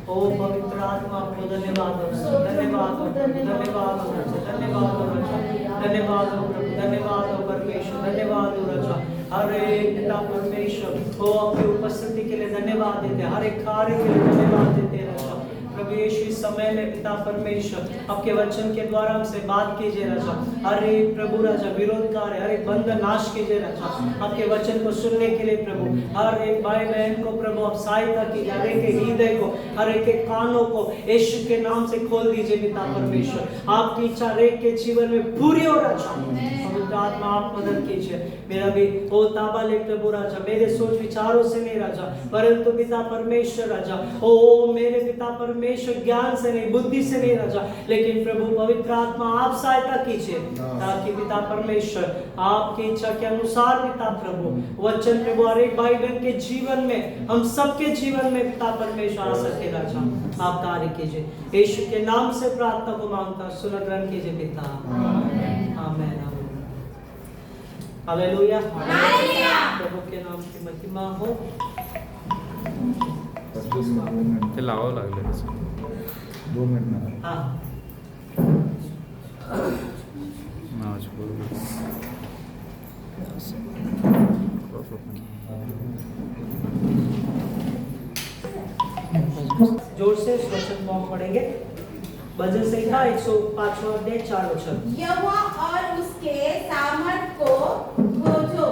ओ पवित्र आत्मा आपको धन्यवाद हो रहा है, धन्यवाद हो, धन्यवाद हो रहा है, धन्यवाद हो रहा है, धन्यवाद हो प्रभु, धन्यवाद हो परमेश्वर, धन्यवाद हो रहा है। हर एक पिता परमेश्वर को आपकी उपस्थिति के लिए धन्यवाद देते हैं, हर एक कार्य के लिए धन्यवाद देते हैं राजा। प्रभु यीशु इस समय में पिता परमेश्वर आपके वचन के द्वारा हमसे बात कीजिए राजा। हर एक प्रभु राजा विरोध कार्य, हर एक बंधन नाश कीजिए राजा। आपके वचन को सुनने के लिए प्रभु हर एक भाई बहन को प्रभु आप सहायता कीजिए, हर एक के हृदय को, हर एक के कानों को यीशु के नाम से खोल दीजिए पिता परमेश्वर। आपकी इच्छा हर एक के जीवन में पूरी हो राजा। पवित्र आत्मा आप मदद कीजिए। मेरा भी ओ ताबा ले प्रभु राजा, मेरे सोच विचारों से नहीं राजा, परंतु पिता परमेश्वर राजा, ओ मेरे पिता परमेश्वर ज्ञान से नहीं, बुद्धि से नहीं राजा, लेकिन प्रभु पवित्र आत्मा आप सहायता कीजिए ताकि पिता परमेश्वर आपकी इच्छा के अनुसार पिता प्रभु वचन प्रभु हर एक भाई बहन के जीवन में, हम सबके जीवन में पिता परमेश्वर आ सके राजा। आप कार्य कीजिए, यीशु के नाम से प्रार्थना को मांगता सुन ग्रहण कीजिए पिता। आमीन। हालेलुया, प्रभु के नाम की महिमा हो। ते लावावं लागलं तसं 2 मिनिट हाँ नाच बरोबर जोर से इस वचन को हम पढ़ेंगे। भजन संहिता 105वां अध्याय 4 वचन। यहोवा और उसके सामर्थ को खोजो,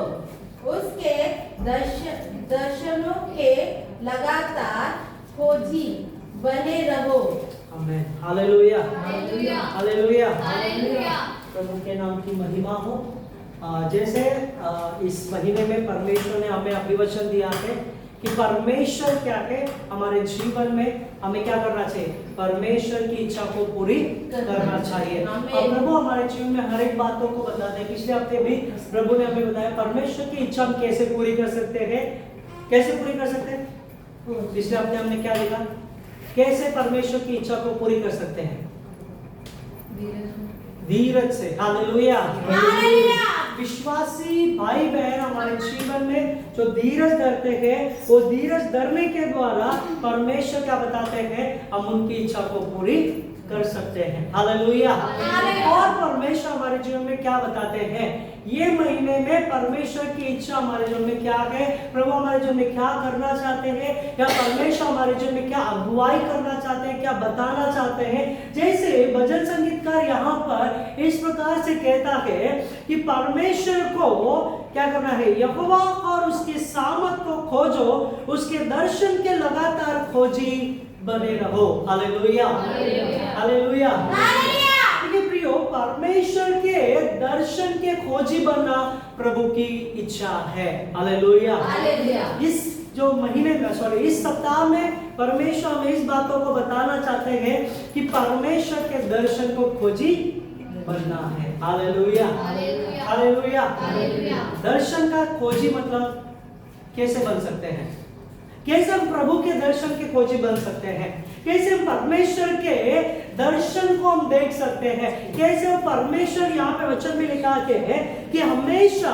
उसके दर्शनों के लगातार खोजी बने रहो। आमीन। Hallelujah, hallelujah, hallelujah, hallelujah. प्रभु के नाम की महिमा हो। जैसे इस महीने में परमेश्वर ने हमें अभिवचन दिया है कि परमेश्वर क्या है हमारे जीवन में, हमें क्या करना चाहिए, परमेश्वर की इच्छा को पूरी करना चाहिए। और प्रभु हमारे जीवन में हर एक बातों को बताते हैं। पिछले हफ्ते भी प्रभु ने हमें बताया परमेश्वर की इच्छा हम कैसे पूरी कर सकते हैं, कैसे पूरी कर सकते हैं। पिछले हफ्ते हमने क्या देखा, कैसे परमेश्वर की इच्छा को पूरी कर सकते हैं, धीरज से। हालेलुया, विश्वासी भाई बहन हमारे जीवन में जो धीरज धरते हैं, वो धीरज धरने के द्वारा परमेश्वर क्या बताते हैं, हम उनकी इच्छा को पूरी कर सकते हैं। हालेलुया। और परमेश्वर हमारे जीवन में क्या बताते हैं, ये महीने में परमेश्वर की इच्छा हमारे जीवन में क्या है, प्रभु हमारे जीवन में क्या करना चाहते हैं, या परमेश्वर हमारे जीवन में क्या अगुवाई करना चाहते हैं, क्या बताना चाहते हैं। जैसे भजन संगीतकार यहाँ पर इस प्रकार से कहता है कि परमेश्वर को क्या करना है, यहोवा और उसके सामर्थ को खोजो, उसके दर्शन के लगातार खोजी बने रहो। Hallelujah, hallelujah. देखिए प्रियो, परमेश्वर के दर्शन के खोजी बनना प्रभु की इच्छा है। हालेलुया। इस जो महीने में इस सप्ताह में परमेश्वर हमें इस बातों को बताना चाहते हैं कि परमेश्वर के दर्शन को खोजी बनना है। Hallelujah, hallelujah. दर्शन का खोजी मतलब कैसे बन सकते हैं, कैसे हम प्रभु के दर्शन के खोजी बन सकते हैं, कैसे हम परमेश्वर के दर्शन को हम देख सकते हैं, कैसे हम परमेश्वर यहाँ पे वचन में लिखा है कि हमेशा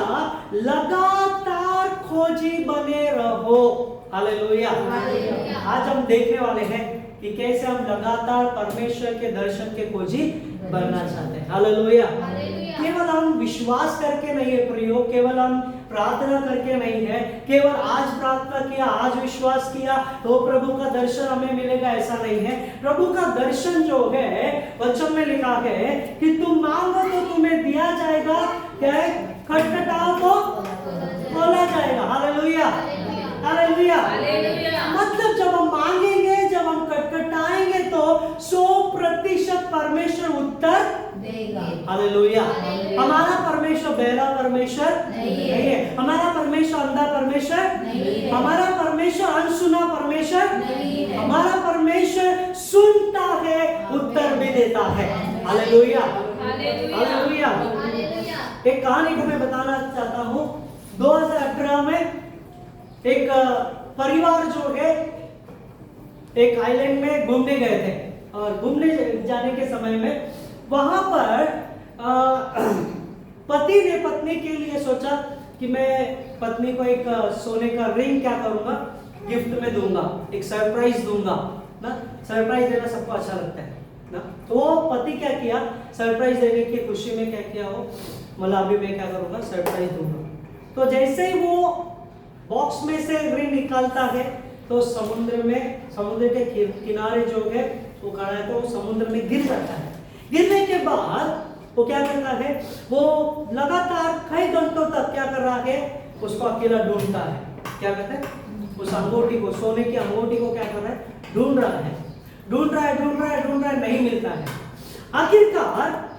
लगातार खोजी बने रहो। हालेलुया। आज हम देखने वाले हैं कि कैसे हम लगातार परमेश्वर के दर्शन के खोजी बनना चाहते हैं। हालेलुया। केवल हम विश्वास करके नहीं है प्रियो, केवल हम प्रार्थना करके नहीं है, केवल आज प्रार्थना किया, आज विश्वास किया तो प्रभु का दर्शन हमें मिलेगा, ऐसा नहीं है। प्रभु का दर्शन जो है वचन में लिखा है कि तुम मांगो तो तुम्हें दिया जाएगा, क्या है, खटखटाओ तो खोला जाएगा। Hallelujah, hallelujah. मतलब जब हम मांगेंगे, जब हम खटखटाएंगे तो 100% परमेश्वर उत्तर देगा। हालेलुया। हमारा परमेश्वर बहरा परमेश्वर नहीं है, हमारा परमेश्वर अंधा परमेश्वर नहीं है, हमारा परमेश्वर अनसुना परमेश्वर नहीं है, हमारा परमेश्वर सुनता है, उत्तर भी देता है। Hallelujah, hallelujah. एक कहानी को मैं बताना चाहता हूँ। 2018 में एक परिवार जो है एक आइलैंड में घूमने गए थे, और घूमने जाने के समय में वहां पर पति ने पत्नी के लिए सोचा कि मैं पत्नी को एक सोने का रिंग क्या करूंगा, गिफ्ट में दूंगा, एक सरप्राइज दूंगा ना। सरप्राइज देना सबको अच्छा लगता है ना। तो वो पति क्या किया, सरप्राइज देने की खुशी में क्या किया वो, मतलब अभी मैं क्या करूंगा, सरप्राइज दूंगा। तो जैसे ही वो बॉक्स में से रिंग निकालता है तो समुद्र के किनारे जो है वो खड़ा है तो समुद्र में गिर जाता है। गिरने के बाद वो क्या करता है, वो लगातार कई घंटों तक क्या कर रहा है, उसको अकेला ढूंढता है। क्या कहते हैं, उस अंगूठी को, सोने की अंगूठी को क्या कर रहा है, ढूंढ रहा है, नहीं मिलता है। आखिरकार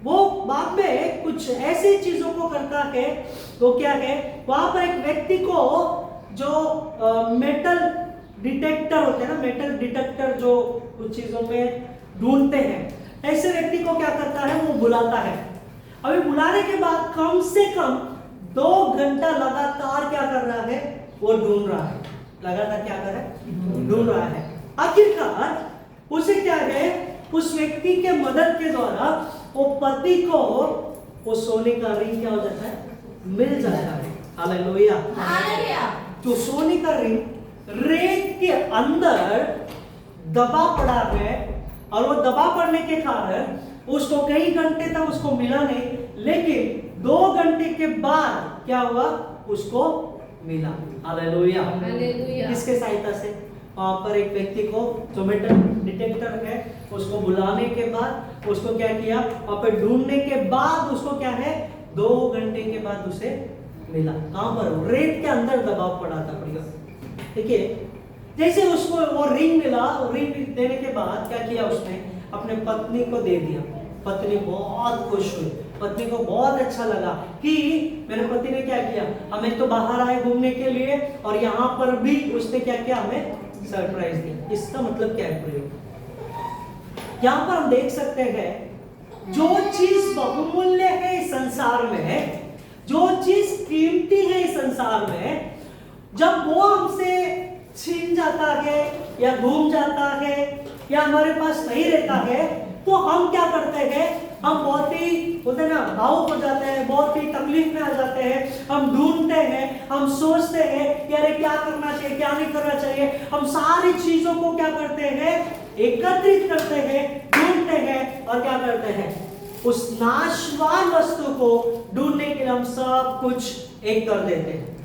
वो बाद में कुछ ऐसी चीजों को करता है, वो क्या है, वहां पर एक व्यक्ति को जो मेटल डिटेक्टर होते हैं ना, मेटल डिटेक्टर जो कुछ चीजों में ढूंढते हैं, ऐसे व्यक्ति को क्या करता है, वो बुलाता है। अभी बुलाने के बाद कम से कम 2 घंटा लगातार क्या कर रहा है, वो ढूंढ रहा है, लगातार क्या कर रहा है, ढूंढ रहा है। आखिरकार उसे क्या है, उस व्यक्ति के मदद के द्वारा वो पति को वो सोने का रिंग क्या हो जाता है, मिल जाता है। हालेलुया। तो सोने का रिंग रेत के अंदर दबा पड़ा है, और वो दबा पड़ने के कारण उसको कई घंटे तक उसको मिला नहीं, लेकिन 2 घंटे के बाद क्या हुआ, उसको मिला। हालेलुया। किसके सहायता से, वहां पर एक व्यक्ति को जो मेटल डिटेक्टर है उसको बुलाने के बाद उसको क्या किया, वहां पर ढूंढने के बाद उसको क्या है, 2 घंटे के बाद उसे मिला। कहां पर, रेत के अंदर दबाव पड़ा था। देखिए जैसे उसको वो रिंग मिला, रिंग देने के बाद क्या किया, उसने अपने पत्नी को दे दिया। पत्नी बहुत खुश हुई, पत्नी को बहुत अच्छा लगा कि मेरे पति ने क्या किया, हमें तो बाहर आए घूमने के लिए और यहाँ पर भी उसने क्या किया, हमें सरप्राइज दिया। इसका मतलब क्या है प्रयोग, यहाँ पर हम देख सकते हैं, जो चीज बहुमूल्य है इस संसार में, जो चीज कीमती है इस संसार में, जब वो हमसे छीन जाता है या घूम जाता है या हमारे पास नहीं रहता है, तो हम क्या करते हैं, हम बहुत ही बोलते हैं ना, भावुक हो जाते हैं, बहुत ही तकलीफ में आ जाते हैं। हम ढूंढते हैं, हम सोचते हैं कि अरे क्या करना चाहिए, क्या नहीं करना चाहिए। हम सारी चीजों को क्या करते हैं, एकत्रित करते हैं, ढूंढते हैं और क्या करते हैं, उस नाशवान वस्तु को ढूंढने के लिए हम सब कुछ एक कर देते हैं।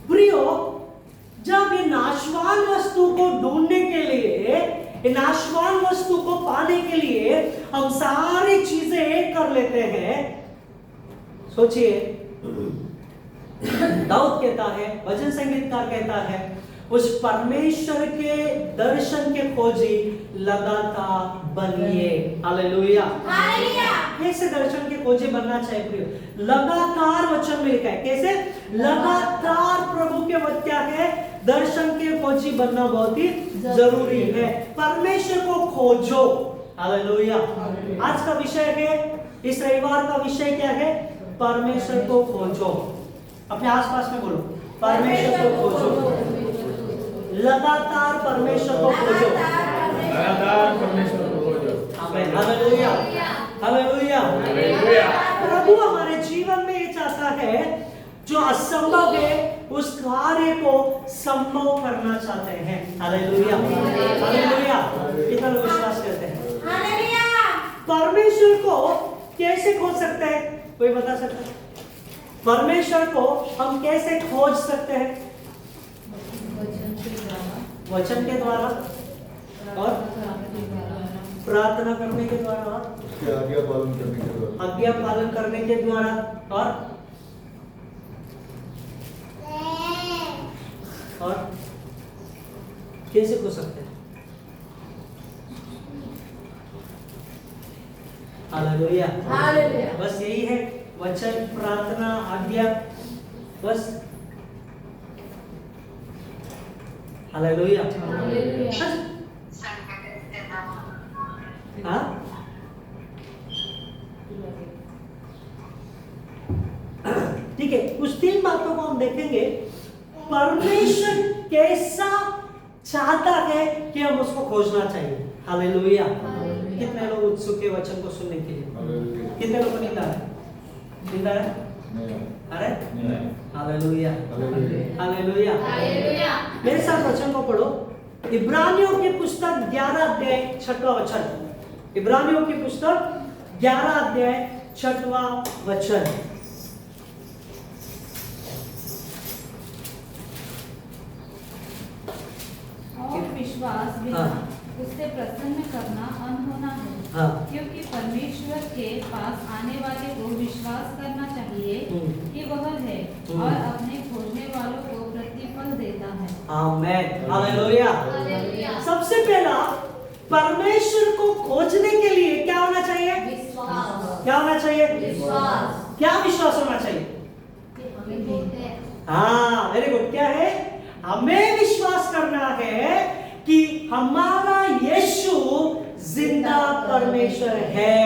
प्रियो, जब ये नाशवान वस्तु को ढूंढने के लिए, ये नाशवान वस्तु को पाने के लिए हम सारी चीजें एक कर लेते हैं, सोचिए, दाऊद कहता है, भजन संगीतकार कहता है, उस परमेश्वर के दर्शन के खोजी लगातार बनिए। हालेलुया। कैसे दर्शन के खोजी बनना चाहिए प्रियो, लगातार वचन में लिखा है, कैसे, लगातार प्रभु के वचन क्या है, दर्शन के खोजी बनना बहुत ही जरूरी है। परमेश्वर को खोजो। हालेलुया। आज का विषय है, इस रविवार का विषय क्या है, परमेश्वर को खोजो। अपने आसपास में बोलो, परमेश्वर को खोजो, लगातार परमेश्वर को खोजो, लगातार परमेश्वर को खोजो। आमीन। Hallelujah, hallelujah. प्रभु हमारे जीवन में ये चाहता है, जो असंभव है उस कार्य को संभव करना चाहते हैं। Hallelujah, hallelujah. कितना लोग विश्वास करते हैं? हालेलुया। परमेश्वर को कैसे खोज सकते हैं, कोई बता सकता है? परमेश्वर को हम कैसे खोज सकते हैं? वचन के द्वारा और प्रार्थना करने के द्वारा और आज्ञा पालन करने के द्वारा, आज्ञा पालन करने के द्वारा और कैसे खोज सकते हैं? Hallelujah, hallelujah. बस यही है, वचन, प्रार्थना, आज्ञा, बस। हालेलुया। हाँ, ठीक है, कुछ 3 बातों को हम देखेंगे। परमेश्वर कैसा चाहता है कि हम उसको खोजना चाहिए। हालेलुया। कितने लोग उत्सुक है वचन को सुनने के लिए? हालेलुया। कितने लोग को नींद आ रहा है? नींद आ रहा है? नहीं, अरे नहीं। Hallelujah, hallelujah. हालेलुया। हालेलुया। मेरे साथ वचन को पढ़ो, इब्रानियों की पुस्तक 11 अध्याय 6वां वचन। इब्रानियों की पुस्तक 11 अध्याय 6वां वचन। और विश्वास बिना हाँ। उससे प्रसन्न करना अनहोना है। हाँ। क्योंकि परमेश्वर के पास आने वाले को विश्वास करना चाहिए कि वह है और अपने खोजने वालों को प्रतिफल देता है। आमेन, हालेलुया। हालेलुया। सबसे पहला परमेश्वर को खोजने के लिए क्या होना चाहिए? विश्वास। क्या होना चाहिए? विश्वास। क्या विश्वास होना चाहिए? हाँ, वेरी गुड। क्या है? हमें विश्वास करना है कि हमारा यीशु जिंदा परमेश्वर है।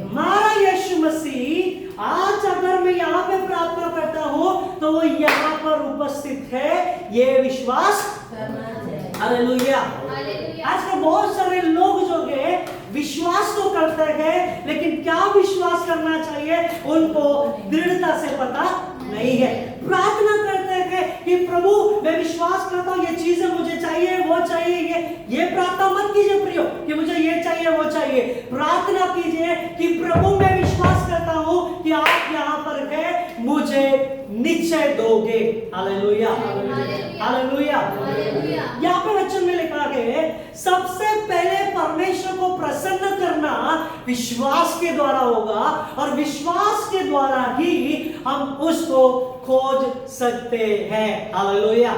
हमारा यीशु मसीह आज अगर मैं यहाँ पे प्रार्थना करता हूँ तो वो यहाँ पर उपस्थित है, ये विश्वास करना चाहिए। हालेलुया। हालेलुया। आजकल बहुत सारे लोग जो है विश्वास तो करते हैं, लेकिन क्या विश्वास करना चाहिए उनको दृढ़ता से पता नहीं है। प्रार्थना करते हैं कि प्रभु मैं विश्वास करता हूँ ये चीजें मुझे चाहिए, वो चाहिए, ये प्रार्थना मत कीजिए प्रियो कि मुझे ये चाहिए वो चाहिए। प्रार्थना कीजिए कि प्रभु मैं विश्वास करता हूँ कि आप यहाँ पर है, मुझे निश्चय दोगे। Hallelujah, hallelujah. यहाँ पे वचन में लिखा है सबसे पहले परमेश्वर को प्रसन्न करना विश्वास के द्वारा होगा, और विश्वास के द्वारा ही हम उसको खोज सकते हैं। हालेलुया।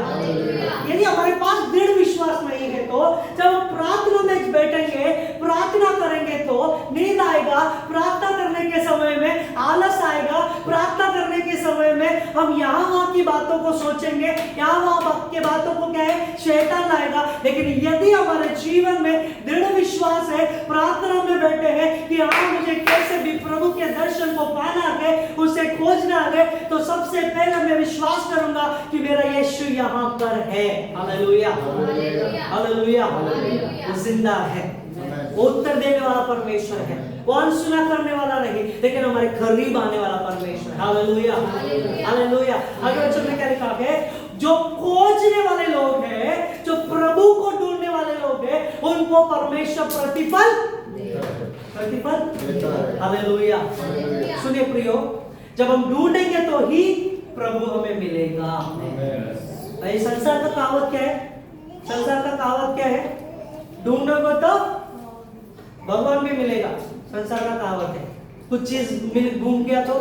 यदि हमारे पास दृढ़ विश्वास नहीं है तो जब हम प्रार्थना में बैठेंगे, प्रार्थना करेंगे तो नींद आएगा, प्रार्थना करने के समय में आलस आएगा, प्रार्थना करने के समय में हम यहाँ वहाँ की बातों को सोचेंगे, यहाँ वहाँ के बातों को क्या है, शैतान लाएगा। लेकिन यदि हमारे जीवन में दृढ़ विश्वास है, प्रार्थना में बैठे हैं कि हाँ मुझे कैसे भी प्रभु के दर्शन को पाना है, उसे खोजना है, तो सबसे पहले मैं विश्वास करूंगा कि मेरा यीशु यहाँ पर है। Hallelujah, hallelujah. वो जिंदा है, वो उत्तर देने वाला परमेश्वर है, वो अनसुना करने वाला नहीं, लेकिन हमारे करीब आने वाला परमेश्वर है। Hallelujah, hallelujah. अगले वचन में क्या लिखा है? जो खोजने वाले लोग हैं, जो प्रभु को ढूंढने वाले लोग हैं, उनको परमेश्वर प्रतिफल हालेलुया। सुनिए प्रियो, जब हम ढूंढेंगे तो ही प्रभु हमें मिलेगा। भाई संसार का कहावत क्या है? संसार का कहावत क्या है? ढूंढोगे तो भगवान भी मिलेगा। संसार का कहावत है। कुछ चीज मिल घूम गया तो,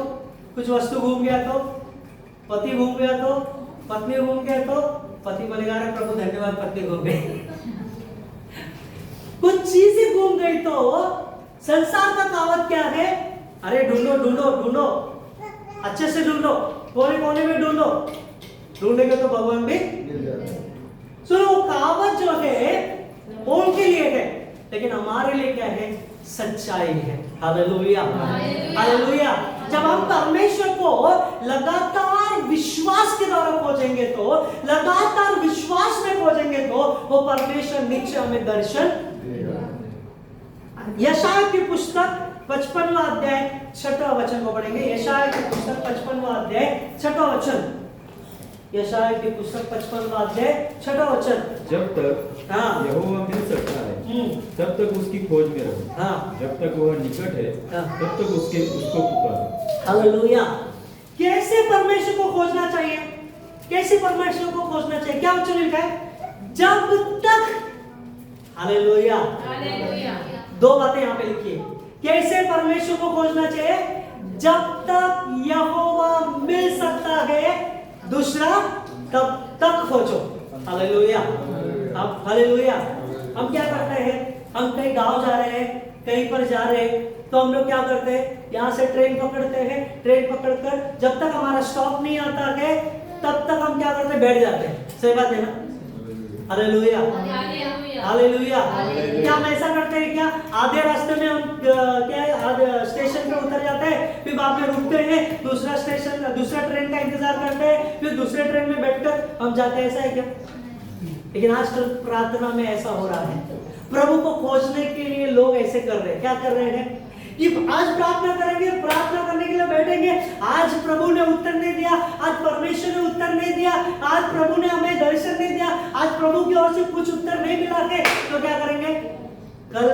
कुछ वस्तु घूम गया तो, पति घूम गया तो, पत्नी घूम गया तो पति बोलेगा अरे प्रभु धन्यवाद पत्नी घूम गई। कुछ चीजें घूम गई तो संसार का कहावत क्या है? अरे ढूंढो ढूंढो ढूंढो, अच्छे से ढूंढो, कोने कोने में ढूंढो, ढूंढेंगे तो भगवान भी। सुनो, कहावत जो है वो उनके लिए है, लेकिन हमारे लिए क्या है? सच्चाई है। Hallelujah, hallelujah. जब हम परमेश्वर को लगातार विश्वास के द्वारा खोजेंगे तो, लगातार विश्वास में खोजेंगे तो वो परमेश्वर निश्चय हमें दर्शन। यशायाह की पुस्तक 55वां अध्याय 6वां वचन को पढ़ेंगे। यशायाह की पुस्तक 55वां अध्याय 6वां वचन। यशायाह की पुस्तक 55वां अध्याय 6वां वचन। जब तक हाँ। यहोवा मिल सकता है तब तक उसकी खोज में रहो। हाँ। जब तक वह निकट है हाँ। तब तक उसको पुकारो। हालेलुया। कैसे परमेश्वर को खोजना चाहिए? कैसे परमेश्वर को खोजना चाहिए? क्या वचन लिखा है? जब तक। हालेलुया। दो बातें यहाँ पे लिखी है। कैसे परमेश्वर को खोजना चाहिए? जब तक यहोवा मिल सकता है। दूसरा, तब तक खोजो। हालेलुया। अब हालेलुया। हम क्या करते हैं? हम कहीं गांव जा रहे हैं, कहीं पर जा रहे हैं, तो हम लोग क्या करते हैं? यहाँ से ट्रेन पकड़ते हैं। ट्रेन पकड़कर जब तक हमारा स्टॉप नहीं आता है तब तक हम क्या करते हैं? बैठ जाते हैं। सही बात है ना? Hallelujah, hallelujah. क्या हम ऐसा करते हैं क्या? आधे रास्ते में हम क्या स्टेशन पे उतर जाते हैं, फिर बाद में रुकते हैं, दूसरा स्टेशन, दूसरा ट्रेन का इंतजार करते हैं, फिर दूसरे ट्रेन में बैठकर हम जाते हैं। ऐसा है क्या? लेकिन आजकल प्रार्थना में ऐसा हो रहा है। प्रभु को खोजने के लिए लोग ऐसे कर रहे हैं। क्या कर रहे हैं? कि आज प्रार्थना करेंगे, प्रार्थना करने के लिए बैठेंगे, आज प्रभु ने उत्तर नहीं दिया, आज परमेश्वर ने उत्तर नहीं दिया, आज प्रभु ने हमें दर्शन नहीं दिया, आज प्रभु की ओर से कुछ उत्तर नहीं मिला है, तो क्या करेंगे? कल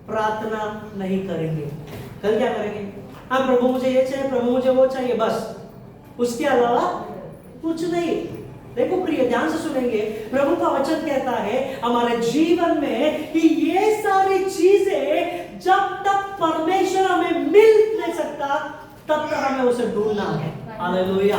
प्रार्थना नहीं करेंगे। कल क्या करेंगे? हाँ प्रभु मुझे ये चाहिए, प्रभु मुझे वो चाहिए, बस उसके अलावा कुछ नहीं। देखो प्रिय, ध्यान से सुनेंगे, प्रभु का वचन कहता है हमारे जीवन में कि ये सारी चीजें जब तक परमेश्वर हमें मिल नहीं सकता तब तक हमें उसे ढूंढना है। Hallelujah,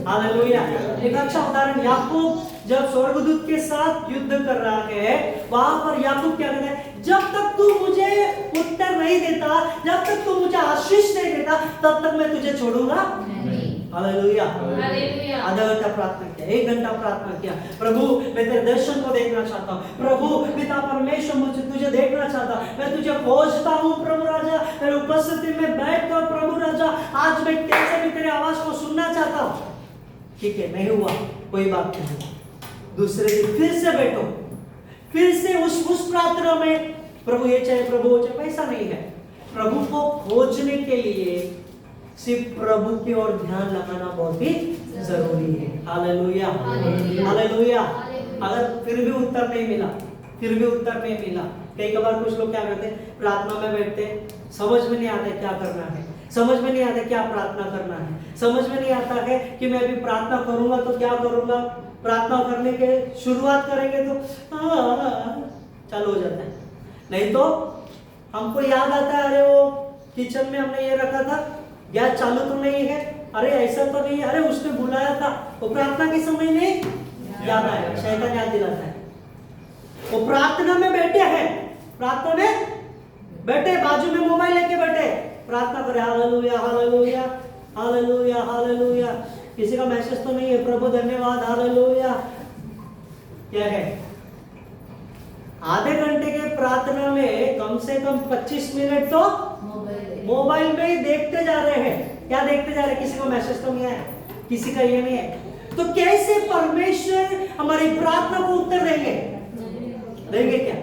hallelujah. एक अच्छा उदाहरण, याकूब जब स्वर्गदूत के साथ युद्ध कर रहा है, वहां पर याकूब क्या कहता है? जब तक तू मुझे उत्तर नहीं देता, जब तक तू मुझे आशीष नहीं देता, तब तक मैं तुझे छोड़ूंगा नहीं। Hallelujah, hallelujah. आधा घंटा प्रार्थना किया, 1 घंटा प्रार्थना किया, प्रभु मैं तेरे दर्शन को देखना चाहता हूँ, प्रभु पिता परमेश्वर मुझे तुझे देखना चाहता, मैं तुझे खोजता हूँ प्रभु राजा, तेरे उपस्थिति में बैठकर प्रभु राजा आज मैं कैसे भी तेरे आवाज को सुनना चाहता हूँ। ठीक है, नहीं हुआ, कोई बात नहीं, दूसरे दिन फिर से बैठो, फिर से उस प्रार्थना में प्रभु ये चाहे, प्रभु वो चाहे, वैसा नहीं है। प्रभु को खोजने के लिए सिर्फ प्रभु की ओर ध्यान लगाना बहुत ही जरूरी है। Hallelujah, hallelujah. अगर फिर भी उत्तर नहीं मिला, फिर भी उत्तर नहीं मिला, कई बार कुछ लोग क्या करते हैं, प्रार्थना में बैठते, समझ में नहीं आता क्या करना है, समझ में नहीं आता क्या प्रार्थना करना है, समझ में नहीं आता है कि मैं अभी प्रार्थना करूंगा तो क्या करूंगा। प्रार्थना करने के शुरुआत करेंगे तो चालू हो जाता है, नहीं तो हमको याद आता है, अरे वो किचन में हमने ये रखा था, गैस चालू तो नहीं है, अरे ऐसा तो नहीं है, अरे उसने बुलाया था, वो प्रार्थना के समय में याद आएगा, शैतान याद दिलाता है। वो प्रार्थना में बैठे हैं, प्रार्थना में बैठे, बाजू में मोबाइल लेके बैठे, प्रार्थना करे, हालेलुया, हालेलुया, हालेलुया, हालेलुया। किसी का मैसेज तो नहीं है, प्रभु धन्यवाद, हालेलुया। क्या है? आधे घंटे के प्रार्थना में कम से कम 25 मिनट तो मोबाइल में ही देखते जा रहे हैं। क्या देखते जा रहे हैं? किसी को मैसेज तो नहीं आया, किसी का ये नहीं है, तो कैसे परमेश्वर हमारी प्रार्थना को उत्तर देंगे? देंगे क्या?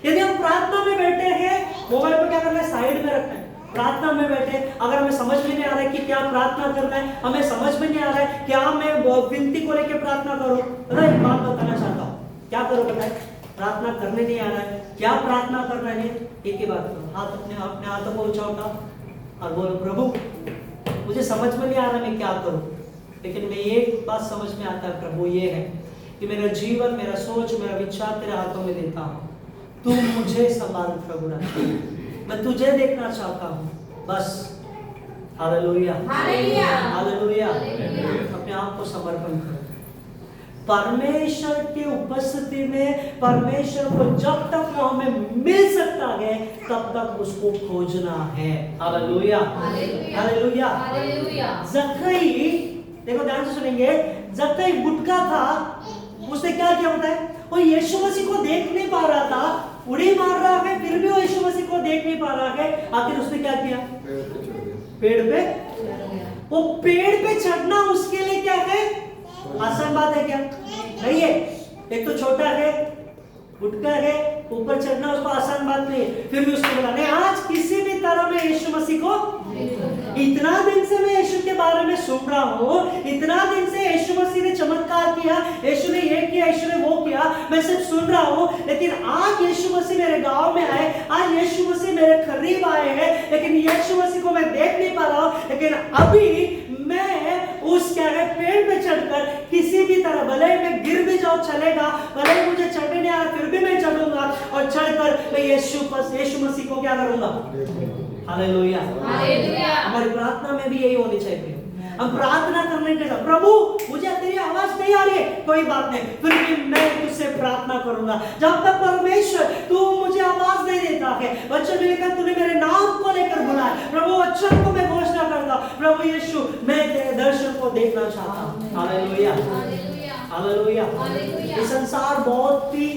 यदि हम प्रार्थना में बैठे हैं, मोबाइल को क्या करना है? साइड में रखना है। प्रार्थना में बैठे, अगर हमें समझ में नहीं आ रहा है कि क्या प्रार्थना करना है, हमें समझ में नहीं आ रहा है क्या मैं विनती को लेकर प्रार्थना करूं, एक बात बताना चाहता हूं, क्या करो बताए? प्रार्थना करने नहीं आ रहा है, क्या प्रार्थना करना है? एक ही बात करो, हाथ अपने हाथों को उठाओ और बोलो, प्रभु मुझे समझ में नहीं आ रहा मैं क्या करूं, लेकिन मैं एक बात समझ में आता है प्रभु, ये है कि मेरा जीवन, मेरा सोच, मेरा विचार तेरे हाथों में देता हूं, तू मुझे संभाल प्रभु राजा, मैं तुझे देखना चाहता हूं, बस। Hallelujah, hallelujah, hallelujah. अपने आप को समर्पण करो परमेश्वर की उपस्थिति में। परमेश्वर को जब तक वो हमें मिल सकता है तब तक उसको खोजना है। Hallelujah, hallelujah, hallelujah. जक्कई, देखो ध्यान से सुनेंगे, जक्कई गुटका था, उसने क्या किया होता है? वो यीशु मसीह को देख नहीं पा रहा था, उड़ी मार रहा है, फिर भी वो यीशु मसीह को देख नहीं पा रहा है। आखिर उसने क्या किया? पेड़ पे, वो पेड़ पे चढ़ना उसके लिए क्या है? आसान बात है क्या? नहीं है। एक तो छोटा है, गुटका है, ऊपर चढ़ना उसको आसान बात नहीं है, फिर भी उसको बोला नहीं, आज किसी भी तरह में यीशु मसीह को, इतना दिन से मैं यीशु के बारे में सुन रहा हूँ, इतना दिन से यीशु मसीह ने चमत्कार किया, यीशु ने ये किया, यीशु ने वो किया, मैं सिर्फ सुन रहा हूँ, लेकिन आज यीशु मसीह मेरे गांव में आए, आज यीशु मसीह मेरे करीब आए हैं, लेकिन यीशु मसीह को मैं देख नहीं पा रहा हूँ, लेकिन अभी मैं उस क्या है पेड़ पे चढ़कर किसी भी तरह, भले मैं गिर भी जाऊं चलेगा, भले मुझे चढ़ने नहीं आ रहा फिर भी मैं चढ़ूंगा और चढ़कर मैं यीशु मसीह को क्या करूंगा? Hallelujah, hallelujah. हमारी प्रार्थना में भी यही होनी चाहिए। हम प्रार्थना करने के बाद, प्रभु मुझे तेरी आवाज नहीं आ रही है, कोई बात नहीं, फिर भी मैं तुझसे प्रार्थना करूंगा। जब तक परमेश्वर तू मुझे आवाज नहीं देता है, वचन में लिखा तूने मेरे नाम को लेकर बुलाया, प्रभु वचन को मैं घोषणा करता, प्रभु यीशु मैं तेरे दर्शन को देखना चाहता हूँ। Hallelujah, hallelujah. ये संसार बहुत ही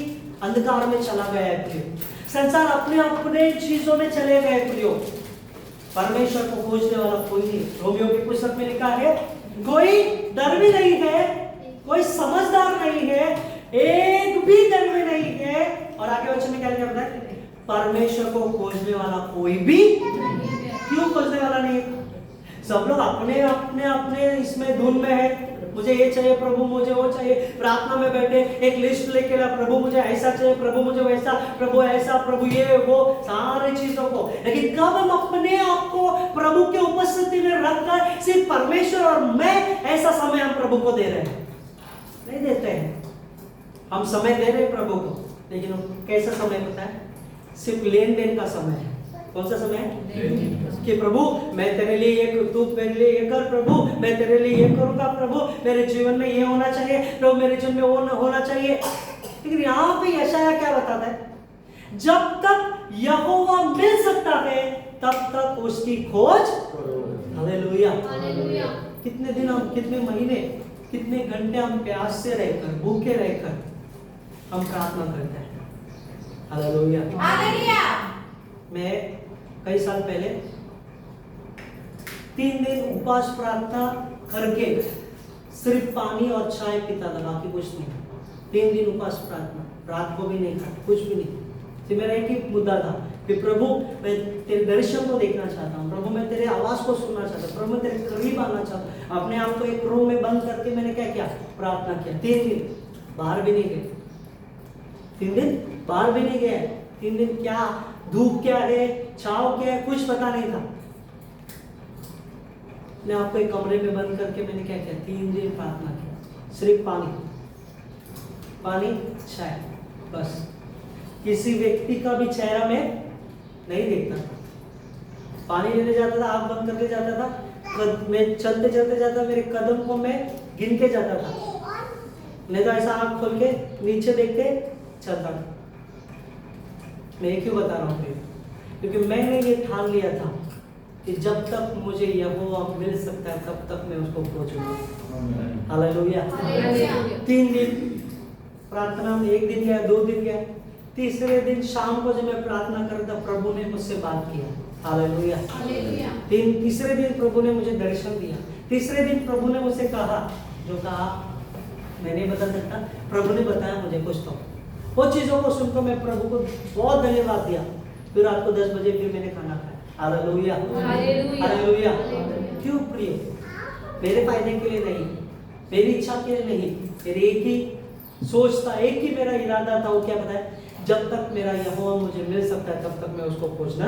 अंधकार में चला गया है प्रियो, संसार अपने चीजों में चले गए प्रियो, परमेश्वर को खोजने वाला कोई नहीं। रोमियो की पुस्तक में लिखा है, कोई धर्मी नहीं है, कोई समझदार नहीं है, एक भी धर्मी नहीं है, और आगे वचन में क्या लिखा है? परमेश्वर को खोजने वाला कोई भी क्यों खोजने वाला नहीं है? सब लोग अपने अपने अपने इसमें धुन में है, मुझे ये चाहिए प्रभु, मुझे वो चाहिए। प्रार्थना में बैठे एक लिस्ट लेके ला, प्रभु मुझे ऐसा चाहिए, प्रभु मुझे वैसा, प्रभु ऐसा, प्रभु ये वो, सारे चीजों को। लेकिन कब हम अपने आप को प्रभु के उपस्थिति में रखकर सिर्फ परमेश्वर और मैं ऐसा समय हम प्रभु को दे रहे हैं? नहीं देते हैं। हम समय दे रहे हैं प्रभु को, लेकिन कैसा समय होता है? सिर्फ लेन देन का समय है। कौन सा समय है? कि प्रभु मैं तेरे लिए ये, तू मेरे लिए ये कर प्रभु, मैं तेरे लिए ये करूंगा प्रभु, मेरे जीवन में ये होना चाहिए प्रभु, मेरे जीवन में वो होना चाहिए। लेकिन यहाँ पे यशायाह क्या बताता है? जब तक यहोवा मिल सकता है तब तक उसकी खोज। हालेलुया। कितने दिन हम, कितने महीने, कितने घंटे हम प्यास से रहकर, भूखे रहकर हम प्रार्थना करते हैं। हालेलुया। मैं कई साल पहले 3 दिन उपवास प्रार्थना करके सिर्फ पानी और चाय पीता था, बाकी कुछ नहीं। 3 दिन उपवास प्रार्थना, रात को भी नहीं था, कुछ भी नहीं। तो मेरा एक ही मुद्दा था कि प्रभु मैं तेरे दर्शन को देखना चाहता हूँ, प्रभु मैं तेरे आवाज को सुनना चाहता हूँ, प्रभु मैं तेरे करीब आना चाहता हूँ। अपने आप को एक रूम में बंद करके मैंने क्या किया? प्रार्थना किया। 3 दिन बाहर भी नहीं गए, 3 दिन बाहर भी नहीं गए। 3 दिन क्या धूप क्या है, छाव क्या है, कुछ पता नहीं था। मैं आपको एक कमरे में बंद करके मैंने क्या किया? 3 दिन प्रार्थना किया, सिर्फ पानी पानी चाय, बस। किसी व्यक्ति का भी चेहरा मैं नहीं देखता था। पानी लेने जाता था, आंख बंद करके जाता था, मैं चलते चलते जाता, मेरे कदम को मैं गिन के जाता था, नहीं तो ऐसा आंख खोल के नीचे देख के चलता था। मैं क्यों बता रहा हूँ? क्योंकि मैंने ये ठान लिया था कि जब तक मुझे यहोवा मिल सकता है तब तक मैं उसको खोजूंगा। हालेलुया। 3 दिन प्रार्थना में, 1 दिन गया, 2 दिन गया, तीसरे दिन शाम को जब मैं प्रार्थना कर रहा था, प्रभु ने मुझसे बात किया। हालेलुया। तीसरे दिन प्रभु ने मुझे दर्शन दिया। तीसरे दिन प्रभु ने मुझसे कहा, जो कहा मैं नहीं बता सकता, प्रभु ने बताया मुझे कुछ। तो वो चीजों को सुनकर मैं प्रभु को बहुत धन्यवाद दिया। फिर रात को 10 बजे फिर मैंने खाना खाया। हालेलुया। हालेलुया। क्यों प्रिय? मेरे फायदे के लिए नहीं, मेरी इच्छा के लिए नहीं, मेरी एक ही सोच था, एक ही मेरा इरादा था। वो क्या पता है? जब तक मेरा यहोवा मुझे मिल सकता है तब तक मैं उसको खोजना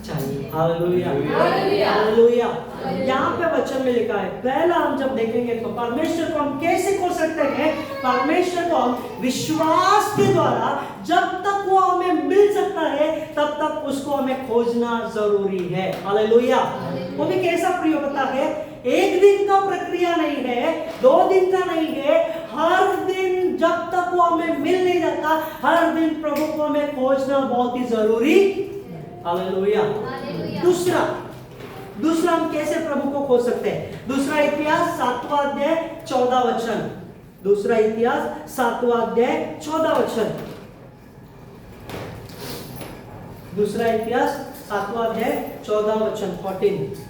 चाहिए। हालेलुया। हालेलुया। यहाँ पे वचन में लिखा है, पहला हम जब देखेंगे तो परमेश्वर को हम कैसे खोज सकते हैं? परमेश्वर को हम विश्वास के द्वारा, जब तक वो हमें मिल सकता है तब तक उसको हमें खोजना जरूरी है। हालेलुया। वो भी कैसा प्रिय पता है? 1 दिन का प्रक्रिया नहीं है, 2 दिन का नहीं है, हर दिन जब तक वो हमें मिल नहीं जाता, हर दिन प्रभु को हमें खोजना बहुत ही जरूरी। हालेलुया। दूसरा हम कैसे प्रभु को खोज सकते हैं? दूसरा इतिहास 7वां अध्याय 14 वचन। दूसरा इतिहास 7वां अध्याय 14 वचन। दूसरा इतिहास 7वां अध्याय 14 वचन 14।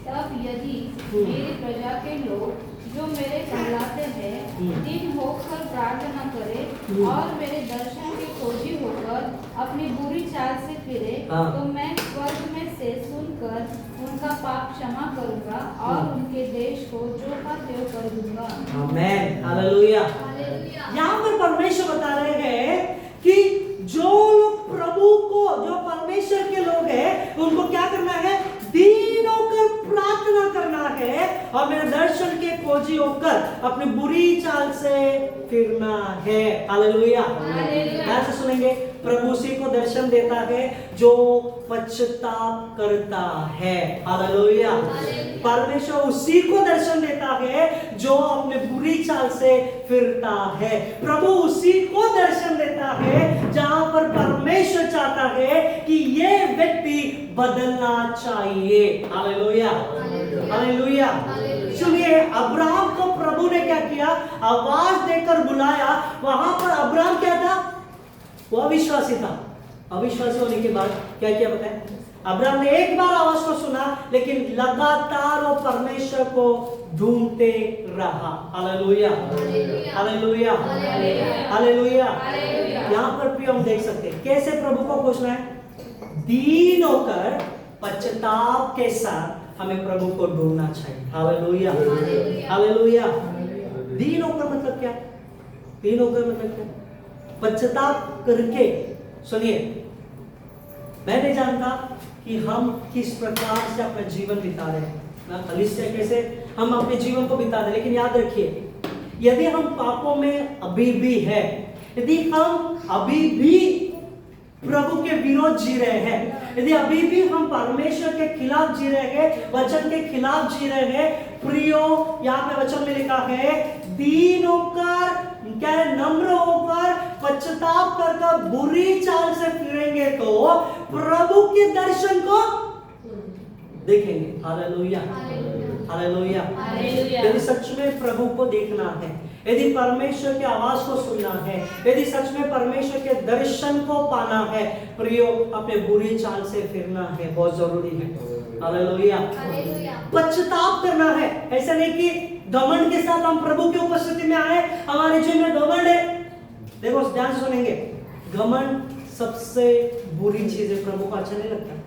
तब यदि मेरी प्रजा के लोग जो मेरे कहलाते हैं दिन होकर प्रार्थना करे और मेरे दर्शन के खोजी होकर अपनी बुरी चाल से फिरे, तो मैं स्वर्ग में से सुनकर उनका पाप क्षमा करूंगा और उनके देश को जो का त्यों कर दूंगा। आमेन। हालेलुया। यहाँ पर परमेश्वर बता रहे हैं कि जो लोग प्रभु को, जो परमेश्वर के लोग हैं, उनको क्या करना है? दीन होकर प्रार्थना करना है और मेरे दर्शन के खोजी होकर अपनी बुरी चाल से फिरना है। हालेलुया। ऐसे सुनेंगे, प्रभु उसी को दर्शन देता है जो पश्चाताप करता है। हालेलुया। परमेश्वर उसी को दर्शन देता है जो अपने बुरी चाल से फिरता है। प्रभु उसी को दर्शन देता है जहां पर परमेश्वर चाहता है कि ये व्यक्ति बदलना चाहिए। हालेलुया। हालेलुया। सुनिए, अब्राहम को प्रभु ने क्या किया? आवाज देकर बुलाया। वहां पर अब्राहम क्या था? वो अविश्वासी था। अविश्वासी होने के बाद क्या किया पता है? अब्राहम ने एक बार आवाज को सुना, लेकिन लगातार वो परमेश्वर को ढूंढते रहा। Hallelujah, hallelujah, hallelujah. यहाँ पर भी हम देख सकते हैं कैसे प्रभु को खोजना है। दीन होकर पश्चाताप के साथ हमें प्रभु को ढूंढना चाहिए। Hallelujah, hallelujah. दीन होकर मतलब क्या? दीन होकर मतलब क्या? पश्चाताप करके। सुनिए, मैं नहीं जानता कि हम किस प्रकार से अपना जीवन बिता रहे हैं, ना कलीसिया कैसे हम अपने जीवन को बिता रहे हैं, लेकिन याद रखिए, यदि हम पापों में अभी भी है, यदि हम अभी भी प्रभु के विरोध जी रहे हैं, यदि अभी भी हम परमेश्वर के खिलाफ जी रहे हैं, वचन के खिलाफ जी रहे हैं, प्रियो, यहाँ पे वचन में लिखा है दीन होकर, क्या है, नम्र होकर पश्चाताप कर बुरी चाल से फिरेंगे तो प्रभु के दर्शन को देखेंगे। Hallelujah, hallelujah. यदि सच में प्रभु को देखना है, यदि परमेश्वर की आवाज को सुनना है, यदि सच में परमेश्वर के दर्शन को पाना है, प्रियो, अपने बुरी चाल से फिरना है, बहुत जरूरी है। हालेलुया, पश्चाताप करना है। ऐसा नहीं कि घमंड के साथ हम प्रभु की उपस्थिति में आए, हमारे जीवन में घमंड है। देखो, ध्यान सुनेंगे, घमंड सबसे बुरी चीज है, प्रभु को अच्छा नहीं लगता।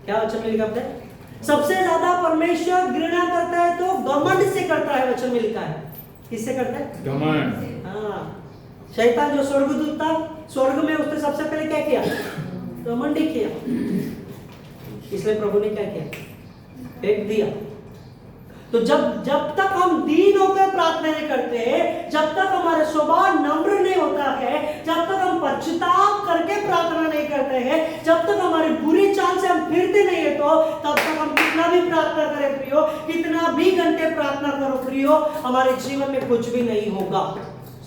क्या वचन में लिखा है? सबसे ज्यादा परमेश्वर घृणा करता है तो घमंड से करता है। वचन में लिखा है, किससे करता है? घमंड। हाँ, शैतान जो स्वर्गदूत था, स्वर्ग में उसने सबसे पहले क्या किया? घमंड ही किया। इसलिए प्रभु ने क्या किया? फेंक दिया। तो जब तक हम दीन होकर प्रार्थना नहीं करते, जब तक हमारा स्वभाव नम्र नहीं होता है, जब तक हम पश्चाताप करके प्रार्थना नहीं करते हैं, जब तक हमारी बुरी चाल से हम फिरते नहीं है, तो तब तक हम कितना भी प्रार्थना करें प्रियो, कितना भी घंटे प्रार्थना करो प्रियो, हमारे जीवन में कुछ भी नहीं होगा।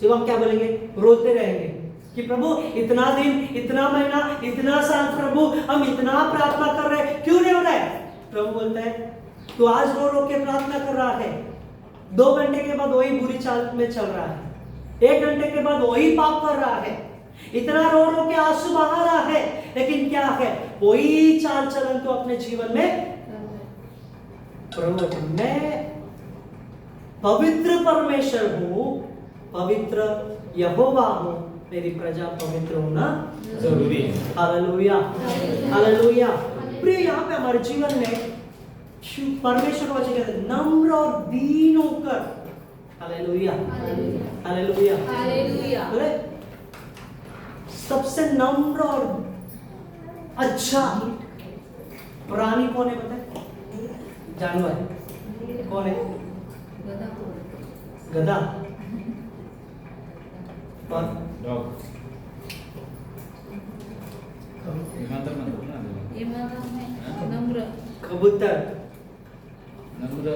सिर्फ हम क्या बोलेंगे? रोते रहेंगे कि प्रभु इतना दिन, इतना महीना, इतना साल प्रभु हम इतना प्रार्थना कर रहे हैं, क्यों नहीं हो रहा है? प्रभु बोलता है तू आज रो रो के प्रार्थना कर रहा है, 2 घंटे के बाद वही बुरी चाल में चल रहा है, 1 घंटे के बाद वही पाप कर रहा है, इतना रो रो के आंसू बहा रहा है, लेकिन क्या है? वही चाल चलन तो अपने जीवन में। प्रभु, मैं पवित्र परमेश्वर हूँ, पवित्र यहोवा हूँ, मेरी प्रजा पवित्र होना जरूरी है। Hallelujah, hallelujah. प्रिय, यहाँ पे हमारे जीवन में परमेश्वर का वचन कहता है नम्र और दीन होकर। Hallelujah, hallelujah, hallelujah. सबसे नम्र और अच्छा प्राणी कौन है पता है? जानवर कौन है? गधा और डॉग। नम्र, कबूतर, नम्र,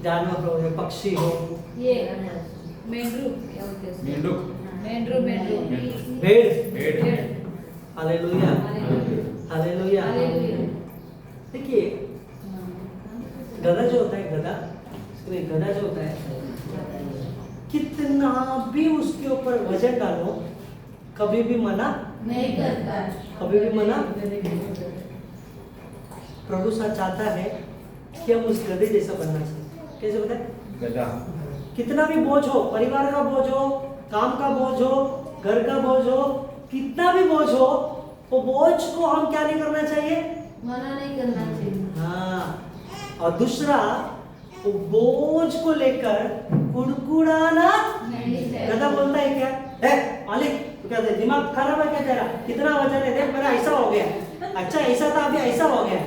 जानवर हो, पक्षी हो, ये मेंढरू, क्या बोलते हैं? मेंढक, मेंढरू, मेंढरू, भेड़। भेड़। Hallelujah, hallelujah. देखिए, गधा जो होता है, गधा जो होता है, कितना भी उसके ऊपर वजन डालो, कभी भी मना नहीं करता, कभी भी मना। प्रभु सा चाहता है कि हम उस गधे जैसा बनना चाहिए। कैसे बताए? गधा। कितना भी बोझ हो, परिवार का बोझ हो, काम का बोझ हो, घर का बोझ हो, कितना भी बोझ हो, वो बोझ को हम क्या नहीं करना चाहिए? मना नहीं करना चाहिए। हाँ, और दूसरा, वो बोझ को लेकर कुड़कुड़ाना नहीं है। गधा बोलता है क्या? मालिक, तो क्या दिमाग खराब है क्या तेरा? कितना वजन है, देख मेरा ऐसा हो गया, अच्छा ऐसा था अभी ऐसा हो गया,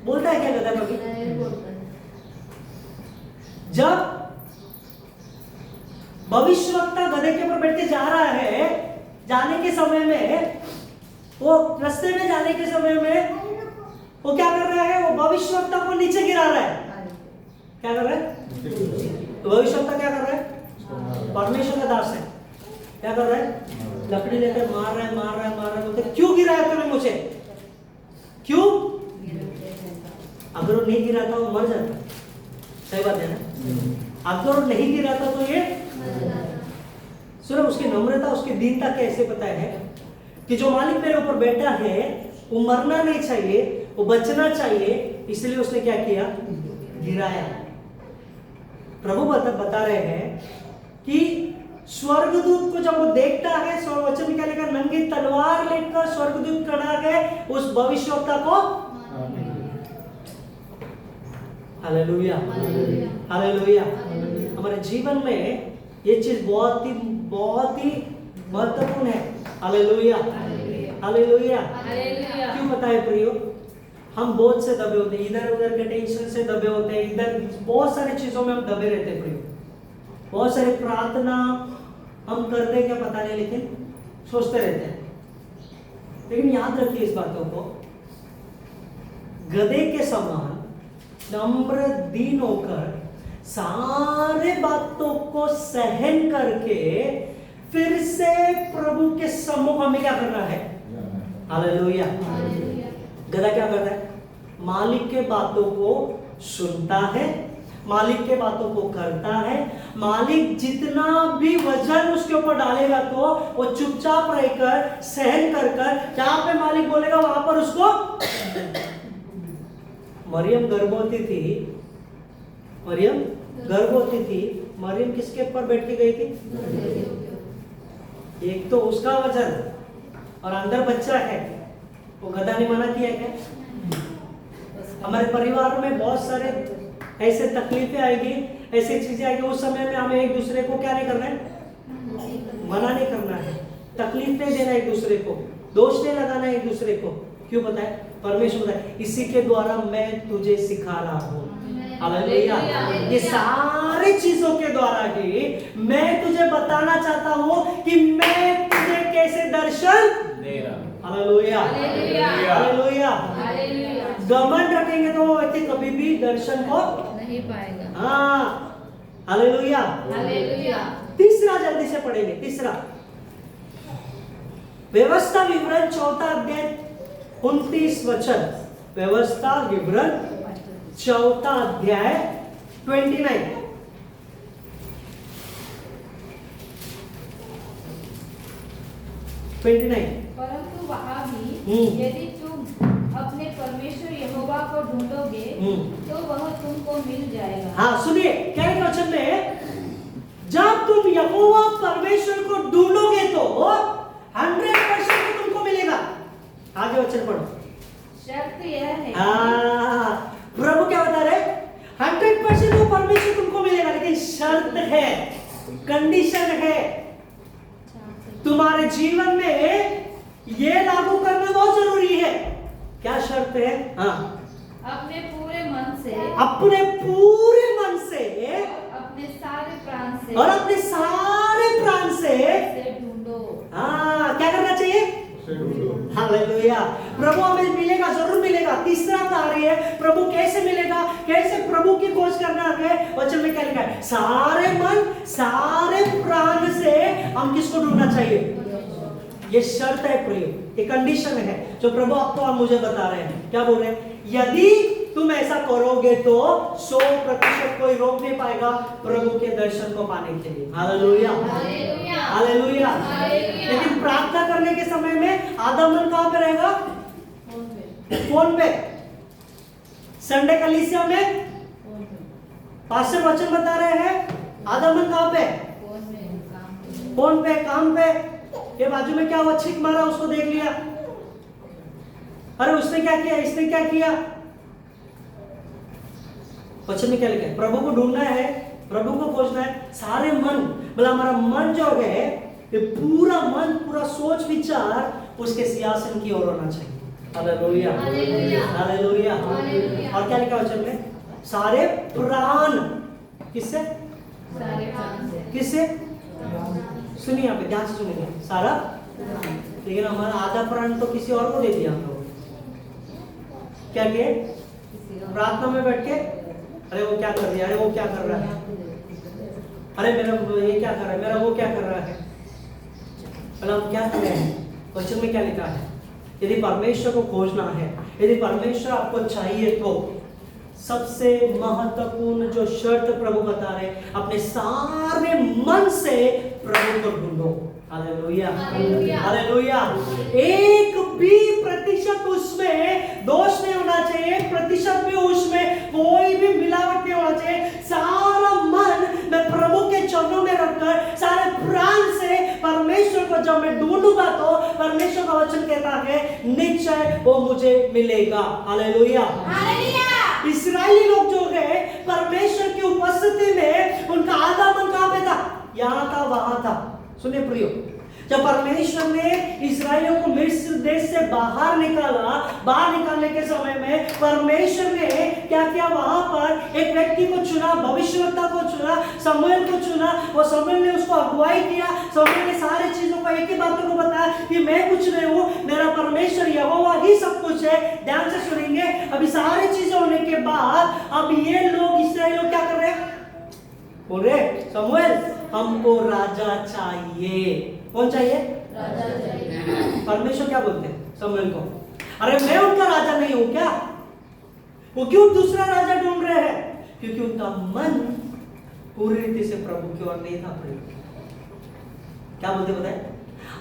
बोलता है क्या गधा कभी? नहीं बोलता है। जब भविष्यवक्ता गधे के ऊपर बैठ के जा रहा है, जाने के समय में, वो रास्ते में जाने के समय में वो क्या कर रहा है? वो भविष्यवक्ता को नीचे गिरा रहा है। क्या कर रहा है? तो भविष्यवक्ता क्या कर रहा है? परमेश्वर का दास है, क्या कर रहा है? लकड़ी लेकर मार रहा है, मार रहा है, मार रहा है। बोलते क्यों गिराया तूने मुझे? क्यों? अगर वो नहीं गिराता वो मर जाता। सही बात है ना? अगर वो नहीं गिराता तो ये सुनो, उसकी नम्रता, उसकी दीनता कैसे पता है? कि जो मालिक मेरे ऊपर बैठा है वो मरना नहीं चाहिए, वो बचना चाहिए, इसलिए उसने क्या किया? गिराया। प्रभु बता रहे हैं कि स्वर्गदूत को जब वो देखता है, वचन में क्या लिखा? नंगी तलवार लेकर स्वर्गदूत खड़ा है उस भविष्यवक्ता को। Hallelujah, hallelujah. हमारे जीवन में ये चीज बहुत ही महत्वपूर्ण है। Hallelujah, hallelujah. क्यों पता है प्रियो? हम बहुत से दबे होते हैं, इधर उधर के टेंशन से दबे होते हैं, इधर बहुत सारी चीजों में हम दबे रहते हैं प्रियो। बहुत सारी प्रार्थना हम करते हैं क्या पता नहीं, लेकिन सोचते रहते हैं। लेकिन याद रखिए इस बातों को, गधे के समान नम्र दीन होकर सारे बातों को सहन करके फिर से प्रभु के सम्मुख हमें क्या करना है? हालेलुया। गधा क्या करता है? मालिक के बातों को सुनता है, मालिक के बातों को करता है। मालिक जितना भी वजन उसके ऊपर डालेगा तो वो चुपचाप रहकर सहन कर जहां पे मालिक बोलेगा वहां पर उसको। मरियम गर्भवती थी, मरियम गर्भवती थी। मरियम किसके ऊपर बैठ के गई थी? एक तो उसका वजन और अंदर बच्चा है, वो गधा ने मना किया क्या? हमारे परिवार में बहुत सारे ऐसे तकलीफें आएगी, ऐसी चीजें आएगी, उस समय में हमें एक दूसरे को क्या नहीं करना है? मना नहीं करना है, तकलीफ नहीं देना एक दूसरे को, दोष नहीं लगाना एक दूसरे को। क्यों पता है? परमेश्वर बताए इसी के द्वारा मैं तुझे सिखा रहा हूँ। हालेलुया। ये सारी चीजों के द्वारा ही मैं तुझे बताना चाहता हूँ कि मैं तुझे कैसे दर्शन दे रहा हूँ। Hallelujah, hallelujah. घमंड रखेंगे तो वो व्यक्ति कभी भी दर्शन को नहीं पाएगा। हाँ, हालेलुया, हालेलुया। तीसरा जल्दी से पढ़ेंगे। तीसरा व्यवस्था विवरण 4 अध्याय 29 वचन। व्यवस्था विवरण 4 अध्याय 29। परंतु वहाँ भी यदि तुम अपने परमेश्वर यहोवा को ढूंढोगे तो वह तुमको मिल जाएगा। हाँ सुनिए क्या है वचन में, जब तुम यहोवा परमेश्वर को ढूंढोगे तो 100% तुमको मिलेगा। आगे वचन पढ़ो। शर्त यह है, प्रभु क्या बता रहे? 100% वो परमेश्वर तुमको मिलेगा, लेकिन शर्त है, कंडीशन है। तुम्हारे जीवन में ये लागू करना बहुत जरूरी है। क्या शर्त है? हाँ, अपने पूरे मन से, अपने पूरे मन से, अपने सारे प्राण से और अपने सारे प्राण से ढूंढो। हाँ, क्या करना चाहिए? हालेलुया। प्रभु हमें मिलेगा, जरूर मिलेगा। तीसरा कार्य है प्रभु कैसे मिलेगा, कैसे प्रभु की खोज करना है। वचन में क्या लिखा है? सारे मन सारे प्राण से हम किसको ढूंढना चाहिए? ये शर्त है प्रिय, ये कंडीशन है जो प्रभु आपको और मुझे बता रहे हैं। क्या बोल रहे हैं? यदि तुम ऐसा करोगे तो 100% कोई रोक नहीं पाएगा प्रभु के दर्शन को पाने के लिए। Hallelujah, hallelujah. लेकिन प्रार्थना करने के समय में आधा मन कहां पे रहेगा? फोन पे। संडे कलीसिया में पास्टर वचन बता रहे हैं, आधा मन कहां पे? फोन पे, काम पे। ये बाजू में क्या हुआ? छिक मारा, उसको देख लिया, अरे उसने क्या किया, इसने क्या किया। वचन में क्या लिखा है? प्रभु को ढूंढना है, प्रभु को खोजना है। सारे मन, मतलब हमारा मन जो है, ये पूरा मन, पूरा सोच विचार उसके सिंहासन की ओर होना चाहिए। Hallelujah, hallelujah. और क्या लिखा वचन में? सारे प्राण। किससे? सारे प्राण से। किससे? सुनिए, यहाँ पे ध्यान से सुनिए। सारा, लेकिन हमारा आधा प्राण तो किसी और को दे दिया हम लोग। क्या किए? प्रार्थना में बैठ के अरे वो क्या कर रही है, अरे वो क्या कर रहा है, अरे मेरा ये क्या कर रहा है, मेरा वो क्या कर रहा है। हम क्या कर रहे हैं? वचन में क्या लिखा है? यदि परमेश्वर को खोजना है, यदि परमेश्वर आपको चाहिए तो सबसे महत्वपूर्ण जो शर्त प्रभु बता रहे, अपने सारे मन से प्रभु को ढूंढो। Hallelujah, hallelujah. हालेलुया। 1% उसमें दोष नहीं होना चाहिए, 1% भी उसमें कोई भी मिलावट नहीं होना चाहिए। सारा मन मैं प्रभु के चरणों में रखकर सारे प्राण से परमेश्वर को जब मैं ढूंढूंगा तो परमेश्वर का वचन कहता है निश्चय वो मुझे मिलेगा। हालेलुया। इस्राएली लोग जो है परमेश्वर की उपस्थिति में उनका आधा मन कहां पे था? यहां था, वहां था। सुनिए प्रियो, जब परमेश्वर ने इस्राएलियों को मिस्र देश से बाहर निकाला, बाहर निकालने के समय में परमेश्वर ने क्या किया? वहां पर एक व्यक्ति को चुना, भविष्यवक्ता को चुना, शमूएल को चुना। वो शमूएल ने उसको अगुवाई किया। शमूएल ने सारी चीजों को, एक ही बातों को बताया कि मैं कुछ नहीं हूं, मेरा परमेश्वर यहोवा ही सब कुछ है। ध्यान से सुनेंगे। अभी सारी चीजें होने के बाद अब ये लोग, इस्राएल लोग क्या कर रहे हैं? बोल रहे शमूएल हमको राजा चाहिए। कौन चाहिए? राजा चाहिए। परमेश्वर क्या बोलते हैं शमूएल को? अरे मैं उनका राजा नहीं हूं क्या? वो क्यों दूसरा राजा ढूंढ रहे हैं? क्योंकि उनका मन पूरी रीति से प्रभु की ओर नहीं था। क्या बोलते बताए?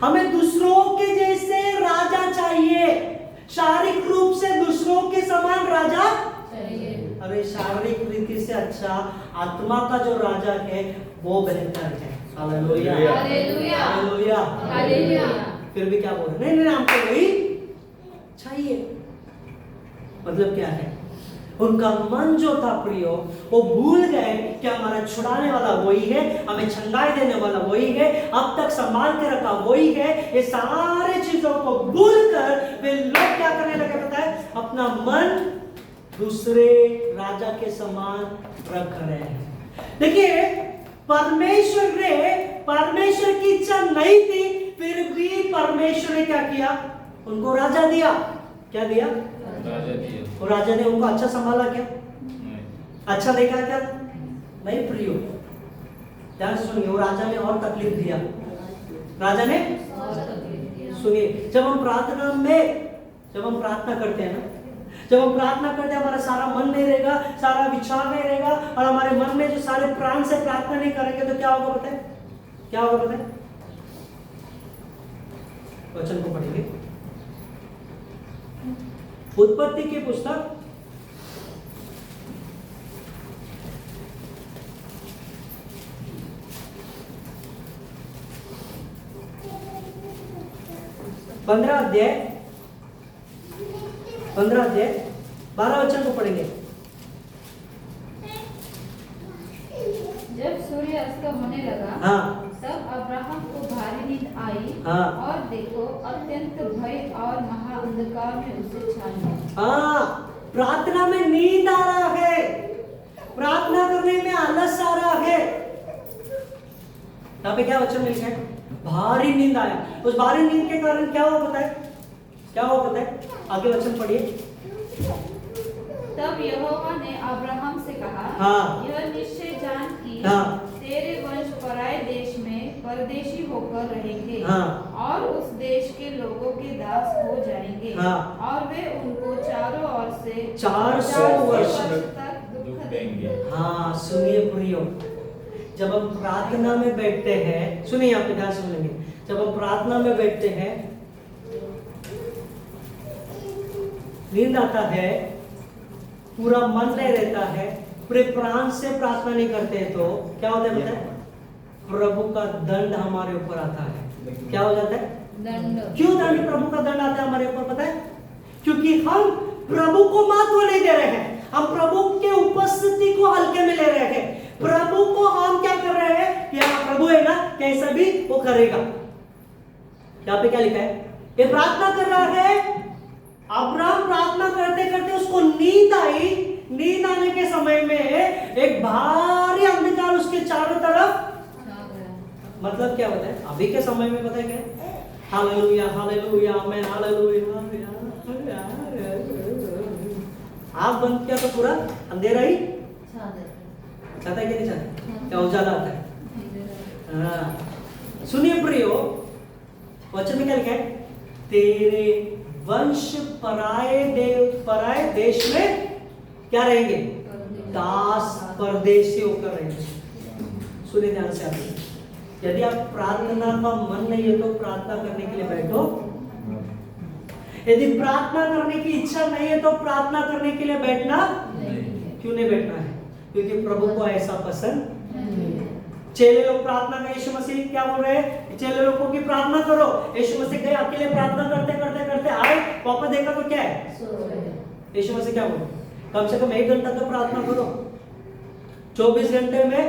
हमें दूसरों के जैसे राजा चाहिए, शारीरिक रूप से दूसरों के समान राजा चाहिए। अरे शारीरिक रीति से अच्छा आत्मा का जो राजा है वो बेहतर है। Hallelujah, hallelujah, hallelujah, hallelujah. फिर भी क्या बोल रहे? नहीं नहीं, हमको वही चाहिए। मतलब क्या है? उनका मन जो था प्रियो, वो भूल गए कि हमारा छुड़ाने वाला वही है, हमें छंगाई देने वाला वही है, अब तक संभाल के रखा वही है। ये सारे चीजों को भूलकर वे लोग क्या करने लगे बताए? अपना मन दूसरे राजा के समान रख रहे हैं। देखिए, परमेश्वर की इच्छा नहीं थी, फिर भी परमेश्वर ने क्या किया? उनको राजा दिया। क्या दिया? राजा दिया। और राजा ने उनको अच्छा संभाला क्या? नहीं। अच्छा देखा क्या? नहीं प्रियो, ध्यान से सुनिए। वो राजा ने और तकलीफ दिया। राजा ने सुनिए, जब हम प्रार्थना करते हैं ना, जब हम प्रार्थना करते हैं, हमारा सारा मन नहीं रहेगा, सारा विचार नहीं रहेगा, और हमारे मन में जो सारे प्राण से प्रार्थना नहीं करेंगे तो क्या होगा बताए? क्या होगा बताए? वचन को पढ़ेंगे। उत्पत्ति की पुस्तक 15 अध्याय 12 वचन को पढ़ेंगे। जब सूर्य अस्त होने लगा, हाँ, तब अब्राहम को भारी नींद आई, हाँ। और देखो अत्यंत भय और महा अंधकार में उसे छा लिया। हाँ, प्रार्थना में नींद आ रहा है, प्रार्थना करने में आलस आ रहा है। यहाँ पे क्या वचन लिखा है? भारी नींद आया। उस भारी नींद के कारण क्या हुआ पता है? क्या हुआ पता है? आगे वचन पढ़िए। तब यहोवा ने अब्राहम से कहा, हाँ। यह निश्चय जान कि हाँ। तेरे वंश पराए देश में परदेशी होकर रहेंगे, हाँ। और उस देश के लोगों के दास हो जाएंगे, हाँ। और वे उनको चारों ओर से 400 वर्ष तक दुख देंगे। हाँ, सुनिए प्रियो, जब हम प्रार्थना में बैठते हैं, सुनिए यहाँ पे ध्यान सुनेंगे, जब हम प्रार्थना में बैठते हैं, नींद आता है, पूरा मन नहीं रहता है, पूरे प्राण से प्रार्थना नहीं करते हैं, तो क्या होता है बताए? प्रभु का दंड हमारे ऊपर आता है। क्या हो जाता है? दंड। क्यों दंड, प्रभु का दंड आता है हमारे ऊपर पता है? क्योंकि हम प्रभु को महत्व नहीं दे रहे हैं, हम प्रभु के उपस्थिति को हल्के में ले रहे हैं। प्रभु को हम क्या कर रहे हैं? या प्रभु है ना, कैसा भी वो करेगा। यहाँ पे क्या लिखा है? ये प्रार्थना कर रहा है। अब्राहम प्रार्थना करते करते उसको नींद आई। नींद आने के समय में एक भारी अंधकार उसके चारों तरफ। मतलब क्या होता है अभी के समय में? पता है क्या? हालेलुया, हालेलुया, आमीन, हालेलुया। आँख बंद किया तो पूरा अंधेरा ही चाहता है कि नहीं चाहता? क्या उजाला आता है? हाँ, सुनिए प्रियो, वचन में क्या लिखा है? तेरे वंश पराए देश में क्या रहेंगे? दास, परदेशी होकर रहेंगे। सुनिए ध्यान से आप, यदि आप प्रार्थना का मन नहीं है तो प्रार्थना करने के लिए बैठो। यदि प्रार्थना करने की इच्छा नहीं है तो प्रार्थना करने के लिए बैठना क्यों नहीं बैठना है? क्योंकि प्रभु को ऐसा पसंद नहीं। चेले लोग प्रार्थना में, यीशु मसीह क्या बोल रहे हैं? चेले लोगों की प्रार्थना करो। यीशु मसीह गए अकेले प्रार्थना करते करते करते आए, वापस देखा तो क्या है? यीशु मसीह क्या बोले? कम से कम 1 घंटा तो प्रार्थना करो। 24 घंटे में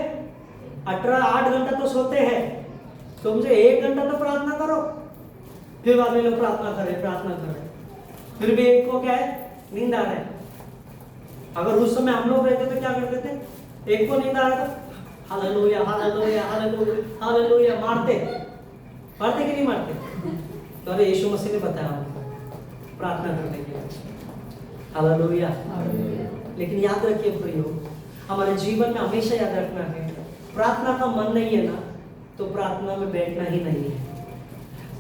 8 घंटा तो सोते हैं, तो मुझे 1 घंटा तो प्रार्थना करो। फिर बाद में लोग प्रार्थना कर रहे, फिर भी एक को क्या है? नींद आ रहा है। अगर उस समय हम लोग रहते तो क्या करते थे? एक को नींद आ रहा था, हालेलुया हालेलुया हालेलुया हालेलुया मारते कि नहीं मारते? तो अरे यीशु मसीह ने बताया हमको प्रार्थना करने के लिए, हालेलुया। लेकिन याद रखिए प्रियो, हमारे जीवन में हमेशा याद रखना है, प्रार्थना का मन नहीं है ना तो प्रार्थना में बैठना ही नहीं है।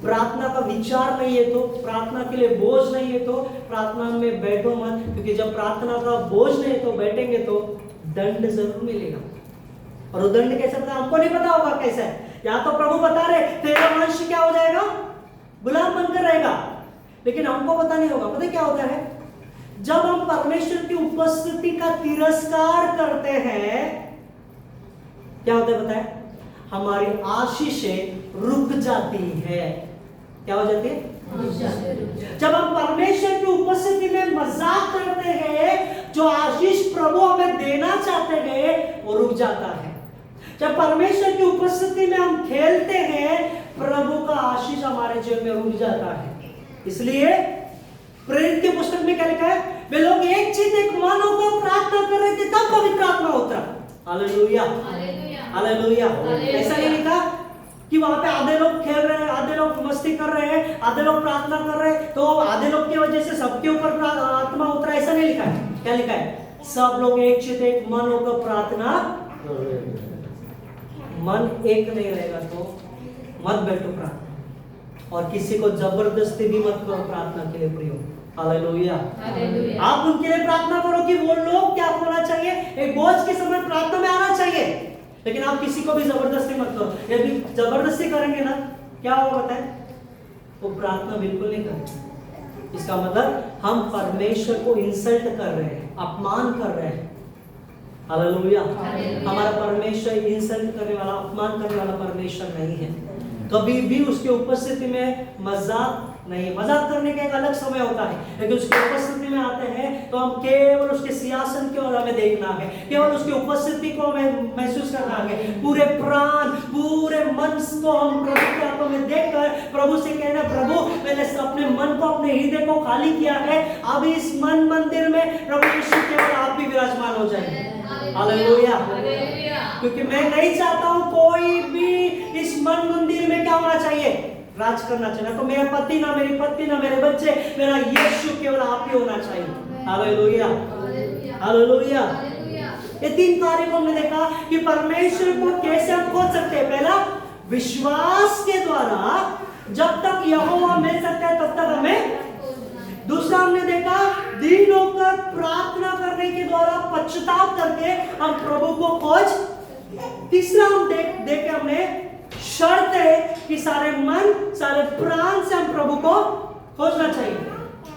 प्रार्थना का विचार नहीं है तो, प्रार्थना के लिए बोझ नहीं है तो प्रार्थना में बैठो मत, क्योंकि जब प्रार्थना का बोझ नहीं तो बैठेंगे तो दंड जरूर मिलेगा। और वो दंड कैसे पता? हमको नहीं पता होगा कैसा है। या तो प्रभु बता रहे तेरा वंश क्या हो जाएगा? गुलाम बनकर रहेगा, लेकिन हमको पता नहीं होगा। पता क्या होता है? जब हम परमेश्वर की उपस्थिति का तिरस्कार करते हैं, क्या होता है पता है? हमारी आशीषें रुक जाती है। क्या हो जाती है? जब हम परमेश्वर की उपस्थिति में मजाक करते हैं, जो आशीष प्रभु हमें देना चाहते हैं वो रुक जाता है। जब परमेश्वर की उपस्थिति में हम खेलते हैं, प्रभु का आशीष हमारे जीवन में रुक जाता है। इसलिए प्रेरित की पुस्तक में क्या लिखा है? वे लोग एक चित्त एक मन होकर प्रार्थना कर रहे थे, तब पवित्र आत्मा उतरा। Hallelujah hallelujah. ऐसा नहीं लिखा कि वहां पे आधे लोग खेल रहे हैं, आधे लोग मस्ती कर रहे हैं, आधे लोग प्रार्थना कर रहे हैं, तो आधे लोग की वजह से सबके ऊपर आत्मा उतरा। ऐसा नहीं लिखा है। क्या लिखा है? सब लोग एक चित्त एक मन होकर प्रार्थना। मन एक नहीं रहेगा तो मत बैठो प्रार्थना, और किसी को जबरदस्ती भी मत करो प्रार्थना के लिए प्रियो। हालेलुया। आप उनके लिए प्रार्थना करो कि वो लोग क्या होना चाहिए, एक बोझ के समय प्रार्थना में आना चाहिए, लेकिन आप किसी को भी जबरदस्ती मत करो। यदि जबरदस्ती करेंगे ना, क्या होगा पता है? वो प्रार्थना बिल्कुल नहीं करेंगे। इसका मतलब हम परमेश्वर को इंसल्ट कर रहे हैं, अपमान कर रहे हैं। हालेलुया। हमारा परमेश्वर इंसल्ट करने वाला, अपमान करने वाला परमेश्वर नहीं है। कभी भी उसकी उपस्थिति में मजाक नहीं। मजाक करने का एक अलग समय होता है, लेकिन उसकी उपस्थिति में आते हैं तो हम केवल उसके सिंहासन की ओर हमें देखना है, केवल उसकी उपस्थिति को हमें महसूस करना है। पूरे प्राण पूरे मन को हम प्रभु के हाथों में देखकर प्रभु से कहना, प्रभु मैंने अपने मन को, अपने हृदय को खाली किया है, अब इस मन मंदिर में प्रभु यीशु केवल आप ही विराजमान हो जाएंगे। हालेलुया। क्योंकि मैं नहीं चाहता हूं कोई भी इस मन मंदिर में क्या होना चाहिए? राज करना चाहिए। तो मेरा पति ना मेरी पत्नी ना मेरे बच्चे, मेरा यीशु केवल आप ही होना चाहिए। Hallelujah hallelujah. ये 3 कार्य को हमने देखा कि परमेश्वर को कैसे हम खोज सकते हैं। पहला, विश्वास के द्वारा, जब तक यहोवा मिल सकता है तब तक हमें। दूसरा हमने देखा दीन होकर प्रार्थना करने के द्वारा, पश्चाताप करके हम प्रभु को खोज। तीसरा हम देखे हमने शर्त है कि सारे मन सारे प्राण से हम प्रभु को खोजना चाहिए।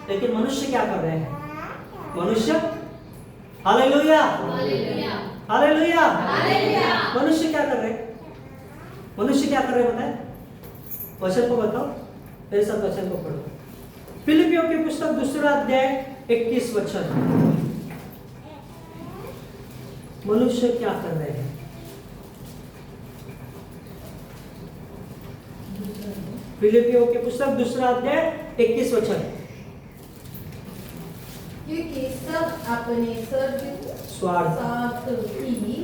लेकिन मनुष्य क्या कर रहे हैं? मनुष्य हालेलुया हालेलुया। मनुष्य क्या कर रहे हैं? मनुष्य क्या कर रहे हैं बताए? वचन को बताओ, मेरे साथ वचन को पढ़ो। फिलिपियों की पुस्तक 2 अध्याय 21 वचन। मनुष्य क्या कर रहे हैं? फिलिपियों की पुस्तक 2 अध्याय 21 वचन। क्योंकि सब अपने स्वार्थ की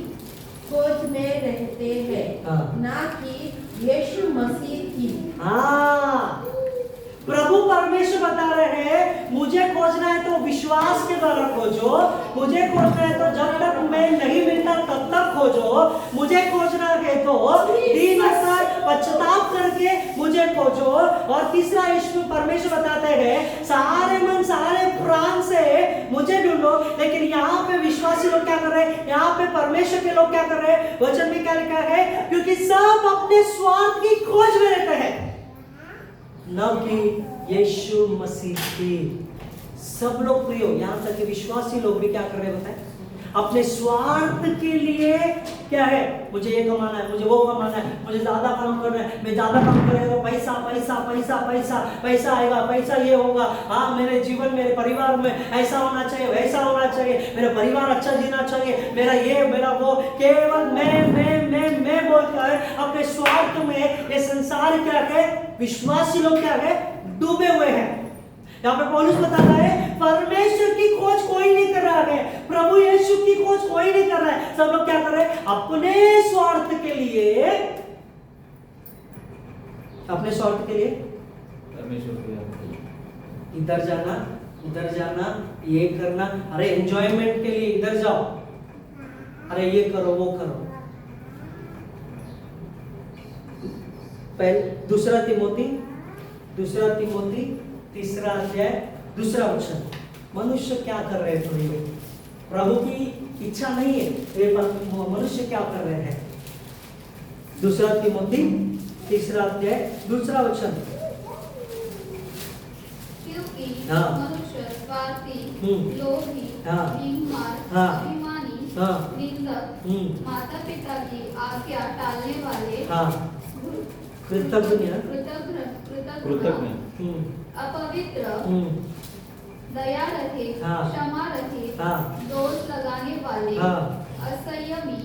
खोज में रहते हैं, ना कि यीशु मसीह की। हाँ, प्रभु परमेश्वर बता रहे हैं, मुझे खोजना है तो विश्वास के द्वारा खोजो, मुझे खोजना है तो जब तक मैं नहीं मिलता तब तक खोजो, मुझे खोजना है तो दीन होकर पश्चाताप करके मुझे खोजो। और तीसरा यीशु परमेश्वर बताते हैं, सारे मन सारे प्राण से मुझे ढूंढो। लेकिन यहाँ पे विश्वासी लोग क्या कर रहे हैं, यहाँ पे परमेश्वर के लोग क्या कर रहे हैं, वचन में क्या लिखा है, क्योंकि सब अपने स्वार्थ की खोज में रहते हैं, न कि यीशु मसीह की। सब लोग प्रियो, यहाँ तक कि विश्वासी लोग भी क्या कर रहे हैं बताएं, अपने स्वार्थ के लिए क्या है, मुझे ये कमाना है, मुझे वो कमाना है, मुझे ज्यादा काम करना है, मैं ज्यादा काम करेगा तो पैसा पैसा पैसा पैसा पैसा आएगा, पैसा ये होगा, हाँ मेरे जीवन मेरे परिवार में ऐसा होना चाहिए, वैसा होना चाहिए, मेरा परिवार अच्छा जीना चाहिए, मेरा ये मेरा वो, केवल मैं बोलता है अपने स्वार्थ में। ये संसार क्या है, विश्वासी लोग क्या है, डूबे हुए हैं। यहाँ पे पौलुस बताता है परमेश्वर की खोज कोई नहीं कर रहा है, प्रभु यीशु की खोज कोई नहीं कर रहा है। सब लोग क्या कर रहे हैं, अपने स्वार्थ के लिए, अपने स्वार्थ के लिए इधर जाना उधर जाना, ये करना, अरे एंजॉयमेंट के लिए इधर जाओ, अरे ये करो वो करो। पहले दूसरा तिमोथी 3 अध्याय 2 वचन, मनुष्य क्या कर रहे हैं, प्रभु की इच्छा नहीं है, ये मनुष्य क्या कर रहे हैं। 2 तिमोथी 3 अध्याय 2 वचन, क्योंकि हाँ। मनुष्य स्वार्थी, लोभी, हाँ। भिखमंगा, हाँ। अभिमानी, हाँ। निंदक, माता पिता की आज्ञा टालने वाले, हाँ, कृतज्ञ, कृतज्ञ, अपवित्र, दया रहित, हाँ। क्षमा रहित, हाँ। दोष लगाने वाले, हाँ। असंयमी,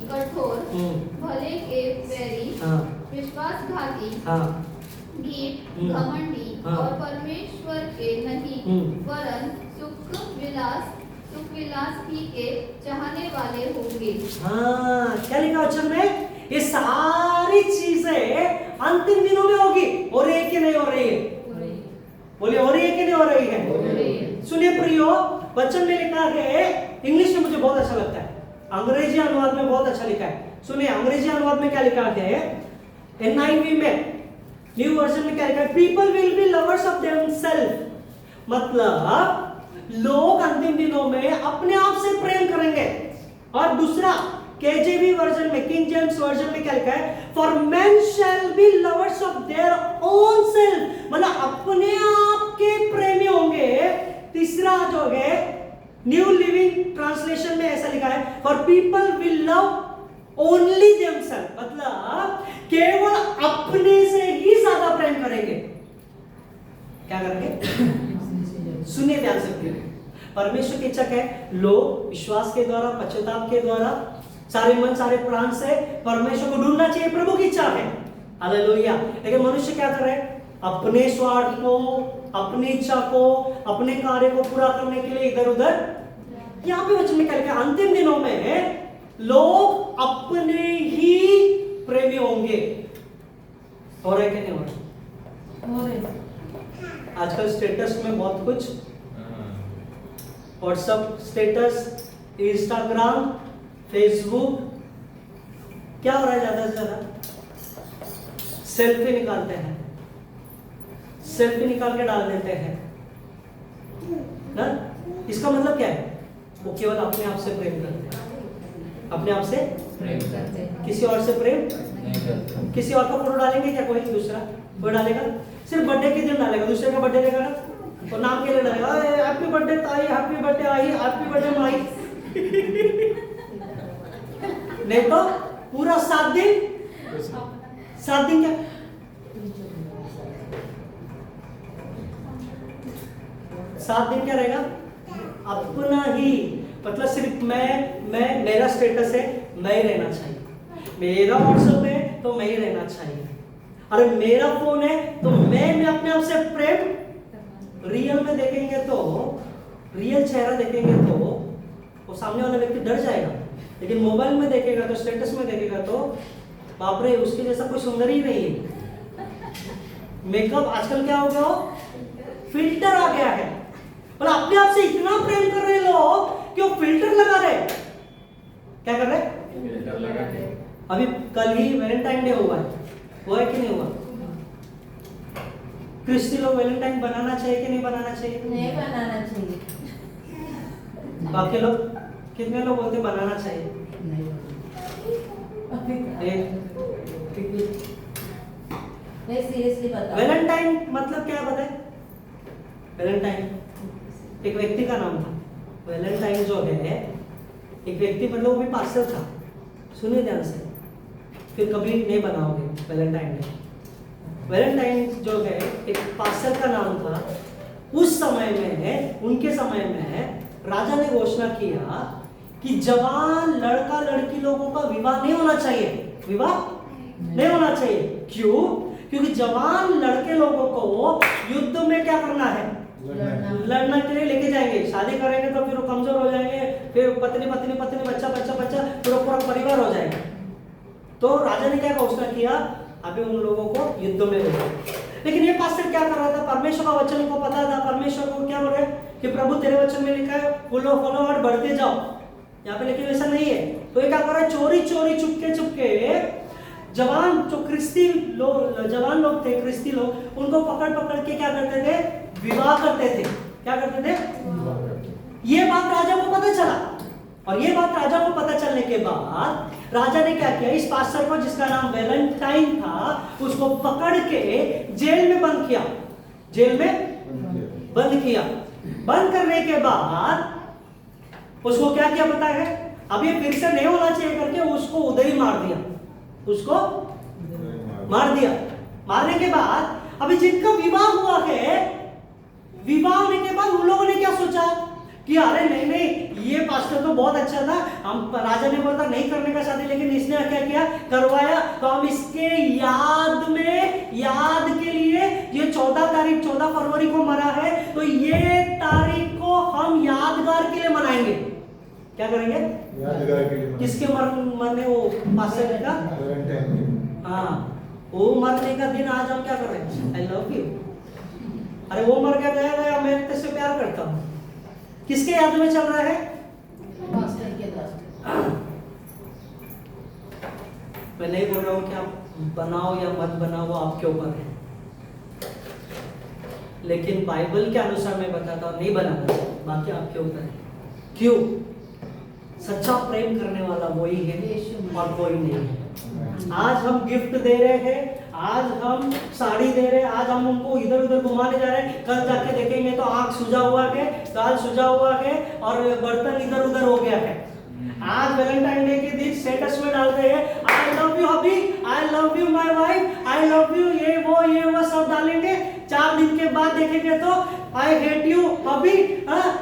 कठोर, भले के बैरी, हाँ। विश्वासघाती, हाँ। ढीठ, घमंडी, हाँ। और परमेश्वर के नहीं वरन सुख विलास ही के चाहने वाले होंगे। हाँ, क्या लिखा वचन में, ये सारी चीजें अंतिम दिनों में होगी। हो रही है कि नहीं हो रही है, बोलिए हो रही है कि नहीं हो रही है। सुनिए प्रियो, वचन में लिखा है, इंग्लिश में मुझे बहुत अच्छा लगता है, अंग्रेजी अनुवाद में बहुत अच्छा लिखा है। सुनिए अंग्रेजी अनुवाद में क्या लिखा है, NIV में, न्यू वर्जन में क्या लिखा है, people will be lovers of themselves, मतलब लोग अंतिम दिनों में अपने आप से प्रेम करेंगे। और दूसरा KJV वर्जन में, किंग जेम्स वर्जन में क्या लिखा है, for main shall be lovers of their own self, मतलब अपने आप के प्रेमी होंगे। तीसरा जो है न्यू लिविंग ट्रांसलेशन में ऐसा लिखा है, for people will love only themselves, मतलब केवल अपने से ही ज्यादा प्रेम करेंगे। क्या करेंगे, सुनिए ध्यान से, परमेश्वर की इच्छा क्या है, लोग विश्वास के द्वारा, पश्चाताप के द्वारा, सारे मन सारे प्राण से परमेश्वर को ढूंढना चाहिए, प्रभु की इच्छा है, हालेलुया। लेकिन मनुष्य क्या कर रहे हैं, अपने स्वार्थ को, अपनी इच्छा को, अपने कार्य को पूरा करने के लिए इधर उधर। यहाँ पे वचन में क्या लिखा है, अंतिम दिनों में लोग अपने ही प्रेमी होंगे। हो रहा है कि नहीं हो रहा? आजकल स्टेटस में बहुत कुछ, व्हाट्सएप स्टेटस, इंस्टाग्राम, फेसबुक, क्या हो रहा है, ज्यादा से ज्यादा सेल्फी निकालते हैं, सेल्फी निकाल के डाल देते हैं ना। इसका मतलब क्या है, वो केवल अपने आप से प्रेम करते हैं, अपने आप से प्रेम करते हैं, किसी और से प्रेम नहीं करते। किसी और का फोटो डालेंगे क्या, कोई दूसरा कोई डालेगा, सिर्फ बर्थडे के दिन डालेगा, दूसरे का बर्थडे देगा ना, तो नाम के लिए डालेगा, हैप्पी बर्थडे ताई, हैप्पी बर्थडे आई, हैप्पी बर्थडे माई। नहीं तो पूरा 7 दिन क्या, सात दिन क्या रहेगा, अपना ही, मतलब सिर्फ मैं मेरा स्टेटस है, मैं ही रहना चाहिए, मेरा व्हाट्सएप है तो मैं ही रहना चाहिए, अरे मेरा फोन है तो मैं अपने आप से प्रेम। रियल में देखेंगे तो, रियल चेहरा देखेंगे तो वो सामने वाला व्यक्ति डर जाएगा, लेकिन मोबाइल में देखेगा तो, स्टेटस में देखेगा तो बाप रे उसके जैसा कोई सुंदर ही नहीं है। मेकअप आजकल क्या हो गया हो, फिल्टर आ गया है, मतलब अपने आप से इतना प्रेम कर रहे लोग कि वो फिल्टर लगा रहे। क्या कर रहे, फिल्टर लगा के। अभी कल ही वैलेंटाइन डे हुआ है कि नहीं हुआ, क्रिस्ती लोग वैलेंटाइन बनाना चाहिए कि नहीं बनाना चाहिए? नहीं बनाना चाहिए। बाकी लोग कितने लोग बोलते बनाना चाहिए? नहीं सीरियसली बता। वैलेंटाइन मतलब क्या पता है? वैलेंटाइन एक व्यक्ति का नाम था। वैलेंटाइन जो है एक व्यक्ति, मतलब वो भी पास्टर था। सुनिए ध्यान से, फिर कभी नहीं बनाओगे वैलेंटाइन डे। वैलेंटाइन जो है एक पास्टर का नाम था। उस समय में, उनके समय में राजा ने घोषणा किया कि जवान लड़का लड़की लोगों का विवाह नहीं होना चाहिए। विवाह नहीं होना चाहिए। क्यों? क्योंकि जवान लड़के लोगों को युद्ध में क्या करना है? लड़ना के लिए लेके जाएंगे। शादी करेंगे तो फिर वो कमजोर हो जाएंगे, फिर पत्नी पत्नी पत्नी बच्चा बच्चा बच्चा पूरा परिवार हो जाएगा। तो राजा ने क्या घोषणा किया? अभी उन लोगों को युद्ध में ले जाओ। लेकिन ये पास्टर क्या कर रहा था? परमेश्वर का वचन को पता था। परमेश्वर को क्या बोल रहे कि प्रभु तेरे वचन में लिखा है फॉलो फॉलो और बढ़ते जाओ यहाँ पे, लेकिन वैसा नहीं है। तो ये क्या कर रहा है? चोरी चोरी चुपके चुपके जवान जो क्रिस्ती लोग, जवान लोग थे क्रिस्ती लोग, उनको पकड़ पकड़ के क्या करते थे? विवाह करते थे। क्या करते थे? ये बात राजा को पता चला, और ये बात राजा को पता चलने के बाद राजा ने क्या किया? इस पास्टर को, जिसका नाम वैलेंटाइन था, उसको पकड़ के जेल में बंद किया। जेल में बंद किया। बंद करने के बाद उसको क्या किया पता है? अब ये फिर से नहीं होना चाहिए करके उसको उधर ही मार दिया। उसको मार दिया। मारने के बाद अभी जिनका विवाह हुआ है, विवाह होने के बाद उन लोगों ने क्या सोचा कि अरे नहीं नहीं ये पास्टर तो बहुत अच्छा था, हम राजा ने बोला नहीं करने का शादी, लेकिन इसने क्या किया? करवाया। तो हम इसके याद में, याद के लिए ये 14 फरवरी को मरा है, तो ये तारीख को हम यादगार के लिए मनाएंगे। क्या करेंगे? यादगार के लिए। किसके मरने? वो पास्टर का। हाँ, वो मरने का दिन आज हम क्या कर रहे हैं? I love you. अरे वो मर गया, मैं तेरे प्यार करता हूँ। किसके याद में चल रहा है? पास्टर के दोस्त। मैं नहीं बोल रहा हूँ कि आप बनाओ या मत बनाओ, वो आपके ऊपर है, लेकिन बाइबल के अनुसार मैं बताता हूँ नहीं बनाना, बाकी आपके ऊपर है। क्यों? सच्चा प्रेम करने वाला वही है और कोई नहीं है। आज हम गिफ्ट दे रहे हैं, आज हम साड़ी दे रहे हैं, आज हम उनको इधर उधर घुमाने जा रहे हैं, कल जाके देखेंगे तो आंख सूजा हुआ है, गाल सूजा हुआ है और बर्तन इधर उधर हो गया है। आज वैलेंटाइन डे के दिन स्टेटस में डालते हैं I love you hubby, I love you my wife, I love you, ये वो सब डालेंगे। 4 दिन के बाद देखेंगे तो आई हेट यू हबी,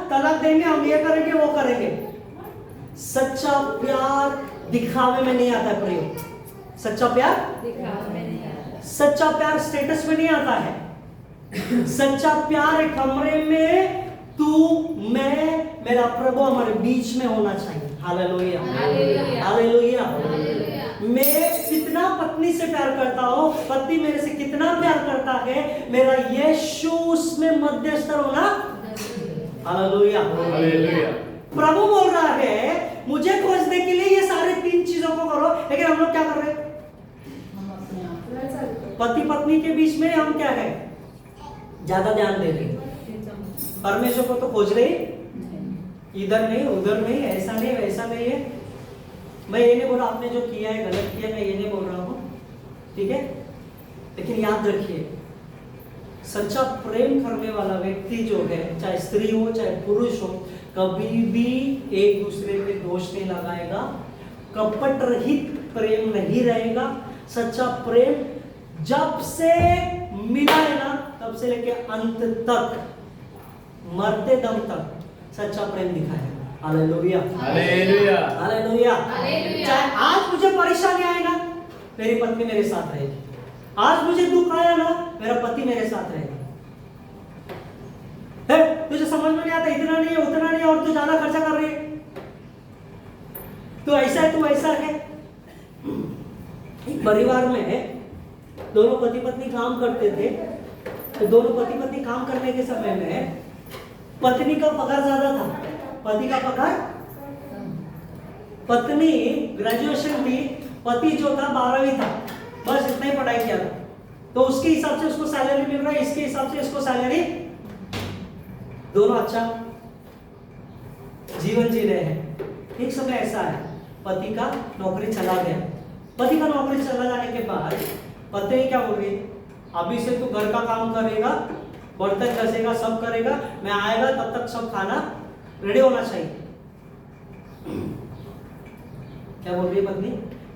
तलाक देंगे, हम ये करेंगे वो करेंगे। सच्चा प्यार दिखावे में नहीं आता प्रयोग। सच्चा प्यार दिखावे में नहीं आता। सच्चा प्यार स्टेटस में नहीं आता है। सच्चा प्यार एक कमरे में तू, मैं, मेरा प्रभु हमारे बीच में होना चाहिए। Hallelujah, hallelujah, hallelujah. हालेलुया। मैं कितना पत्नी से प्यार करता हूँ, पति मेरे से कितना प्यार करता है, मेरा यीशु उसमें मध्यस्थ होना। Hallelujah, hallelujah. प्रभु बोल रहा है मुझे खोजने के लिए ये सारे 3 चीजों को करो, लेकिन हम लोग क्या कर रहे हैं? पति पत्नी के बीच में हम क्या है? ज्यादा ध्यान दे रहे। परमेश्वर को तो खोज रहे, इधर नहीं उधर नहीं, ऐसा नहीं वैसा नहीं है। मैं ये नहीं बोल रहा आपने जो किया है गलत किया, मैं ये नहीं बोल रहा हूँ, ठीक है? लेकिन याद रखिए, सच्चा प्रेम करने वाला व्यक्ति जो है, चाहे स्त्री हो चाहे पुरुष हो, कभी भी एक दूसरे पे दोष नहीं लगाएगा, कपट रहित प्रेम नहीं रहेगा। सच्चा प्रेम जब से मिला है ना, तब से लेके अंत तक, मरते दम तक सच्चा प्रेम दिखाएगा। Hallelujah, hallelujah, hallelujah. हालेलुया। चाहे आज मुझे परेशानी आए ना, मेरी पत्नी मेरे साथ रहेगी। आज मुझे दुख आया ना, मेरा पति मेरे साथ रहेगा। तुझे समझ में नहीं आता, इतना नहीं है उतना नहीं है और तू ज्यादा खर्चा कर रही है, तो ऐसा है, तू ऐसा है। एक परिवार में दोनों पति पत्नी काम करते थे, तो दोनों पति पत्नी काम करने के समय में पत्नी का पगार ज्यादा था, पति का पगार। पत्नी ग्रेजुएशन थी, पति जो था 12वीं था, बस इतना ही पढ़ाई किया था। तो उसके हिसाब से उसको सैलरी मिल रहा है, इसके हिसाब से इसको सैलरी, दोनों अच्छा जीवन जी रहे हैं। एक समय ऐसा है, पति का नौकरी चला गया, पति का नौकरी चला जाने के बाद पत्नी क्या बोल रही है, अभी से तू घर का काम करेगा, बर्तन घसेगा, सब करेगा, मैं आएगा तब तक सब खाना रेडी होना चाहिए। क्या बोल रही है पत्नी,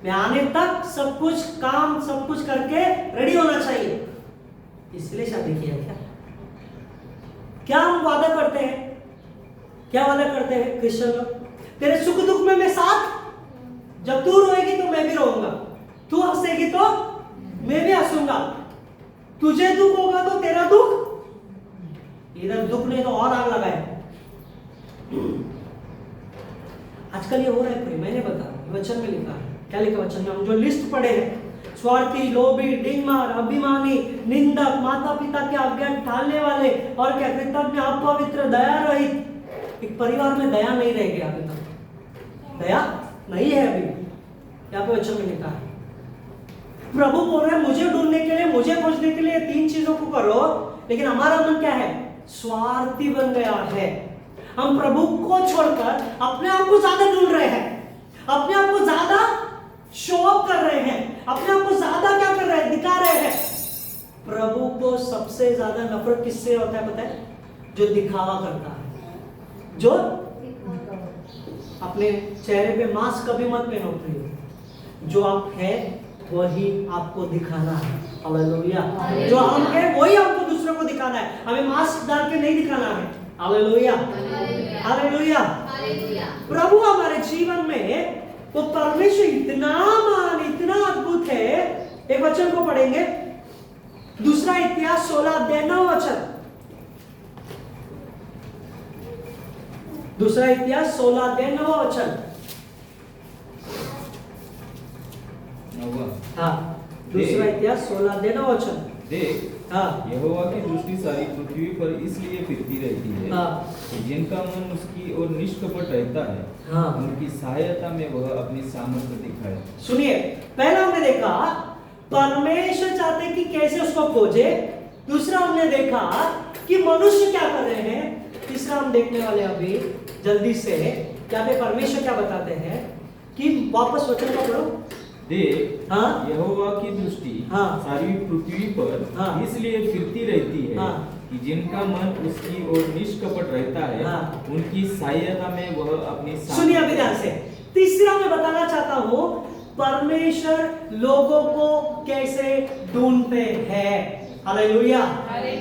मैं आने तक सब कुछ काम सब कुछ करके रेडी होना चाहिए। इसलिए शादी किया क्या? क्या हम वादा करते हैं, क्या वादा करते हैं क्रिश्चियन लोग, तेरे सुख दुख में मैं साथ, जब तू रोएगी तो मैं भी रोऊंगा, तू हंसेगी तो मैं भी हंसूंगा, तुझे दुख होगा तो तेरा दुख, इधर दुख नहीं तो और आग लगाए। आजकल ये हो रहा है, मैंने बता वचन में लिखा है, क्या लिखा वचन में, हम जो लिस्ट पढ़े हैं, स्वार्थी, लोभी, डिंगमार, अभिमानी, निंदक, माता पिता के आज्ञा टालने वाले, और क्या कृतज्ञ, अपवित्र, दया रहित। एक परिवार में दया नहीं रह गया अभी तक, दया नहीं है अभी, यहाँ पे वचन में लिखा है। प्रभु बोल रहे हैं मुझे ढूंढने के लिए, मुझे खोजने के लिए 3 चीजों को करो, लेकिन हमारा मन क्या है, स्वार्थी बन गया है। हम प्रभु को छोड़कर अपने आप को ज्यादा ढूंढ रहे हैं, अपने आप को ज्यादा शो ऑफ कर रहे हैं, अपने आप को ज्यादा क्या कर रहे हैं, दिखा रहे हैं। प्रभु को सबसे ज्यादा नफरत किससे होता है पता है, जो दिखावा करता है, जो अपने चेहरे पे मास्क कभी मत पहनो प्रिय, जो आप है वही आपको दिखाना है। हालेलुया। जो हम है वही हमको दूसरों को दिखाना है, हमें मास्क डाल के नहीं दिखाना है। Hallelujah, hallelujah. प्रभु हमारे जीवन में वो परमेश्वर इतना महान, इतना अद्भुत है। एक वचन को पढ़ेंगे, दूसरा इतिहास 16 अध्याय 9 वचन, दूसरा इतिहास 16 अध्याय 9 वचन। हाँ, दूसरा इतिहास 16 अध्याय 9 वचन। देख, हाँ, यहोवा की दृष्टि सारी पृथ्वी पर इसलिए फिरती रहती है हाँ, कि जिनका मन उसकी ओर निष्कपट रहता है, हाँ। उनकी सहायता में वह अपनी सामर्थ्य दिखाए। सुनिए, पहला हमने देखा परमेश्वर चाहते कि कैसे उसको खोजे, दूसरा हमने देखा कि मनुष्य क्या कर रहे हैं, तीसरा हम देखने वाले अभी जल्दी से, क्या पे परमेश्वर क्या बताते हैं कि वापस वचन को पढ़ो। देख, हाँ, यहोवा की दृष्टि हाँ, सारी पृथ्वी पर हाँ, इसलिए फिरती रहती है हाँ, कि जिनका मन उसकी ओर निष्कपट रहता है, हाँ, उनकी सहायता में वह अपनी सुनिए अभी ध्यान से। तीसरा मैं बताना चाहता हूं परमेश्वर लोगों को कैसे ढूंढते हैं। हालेलुया।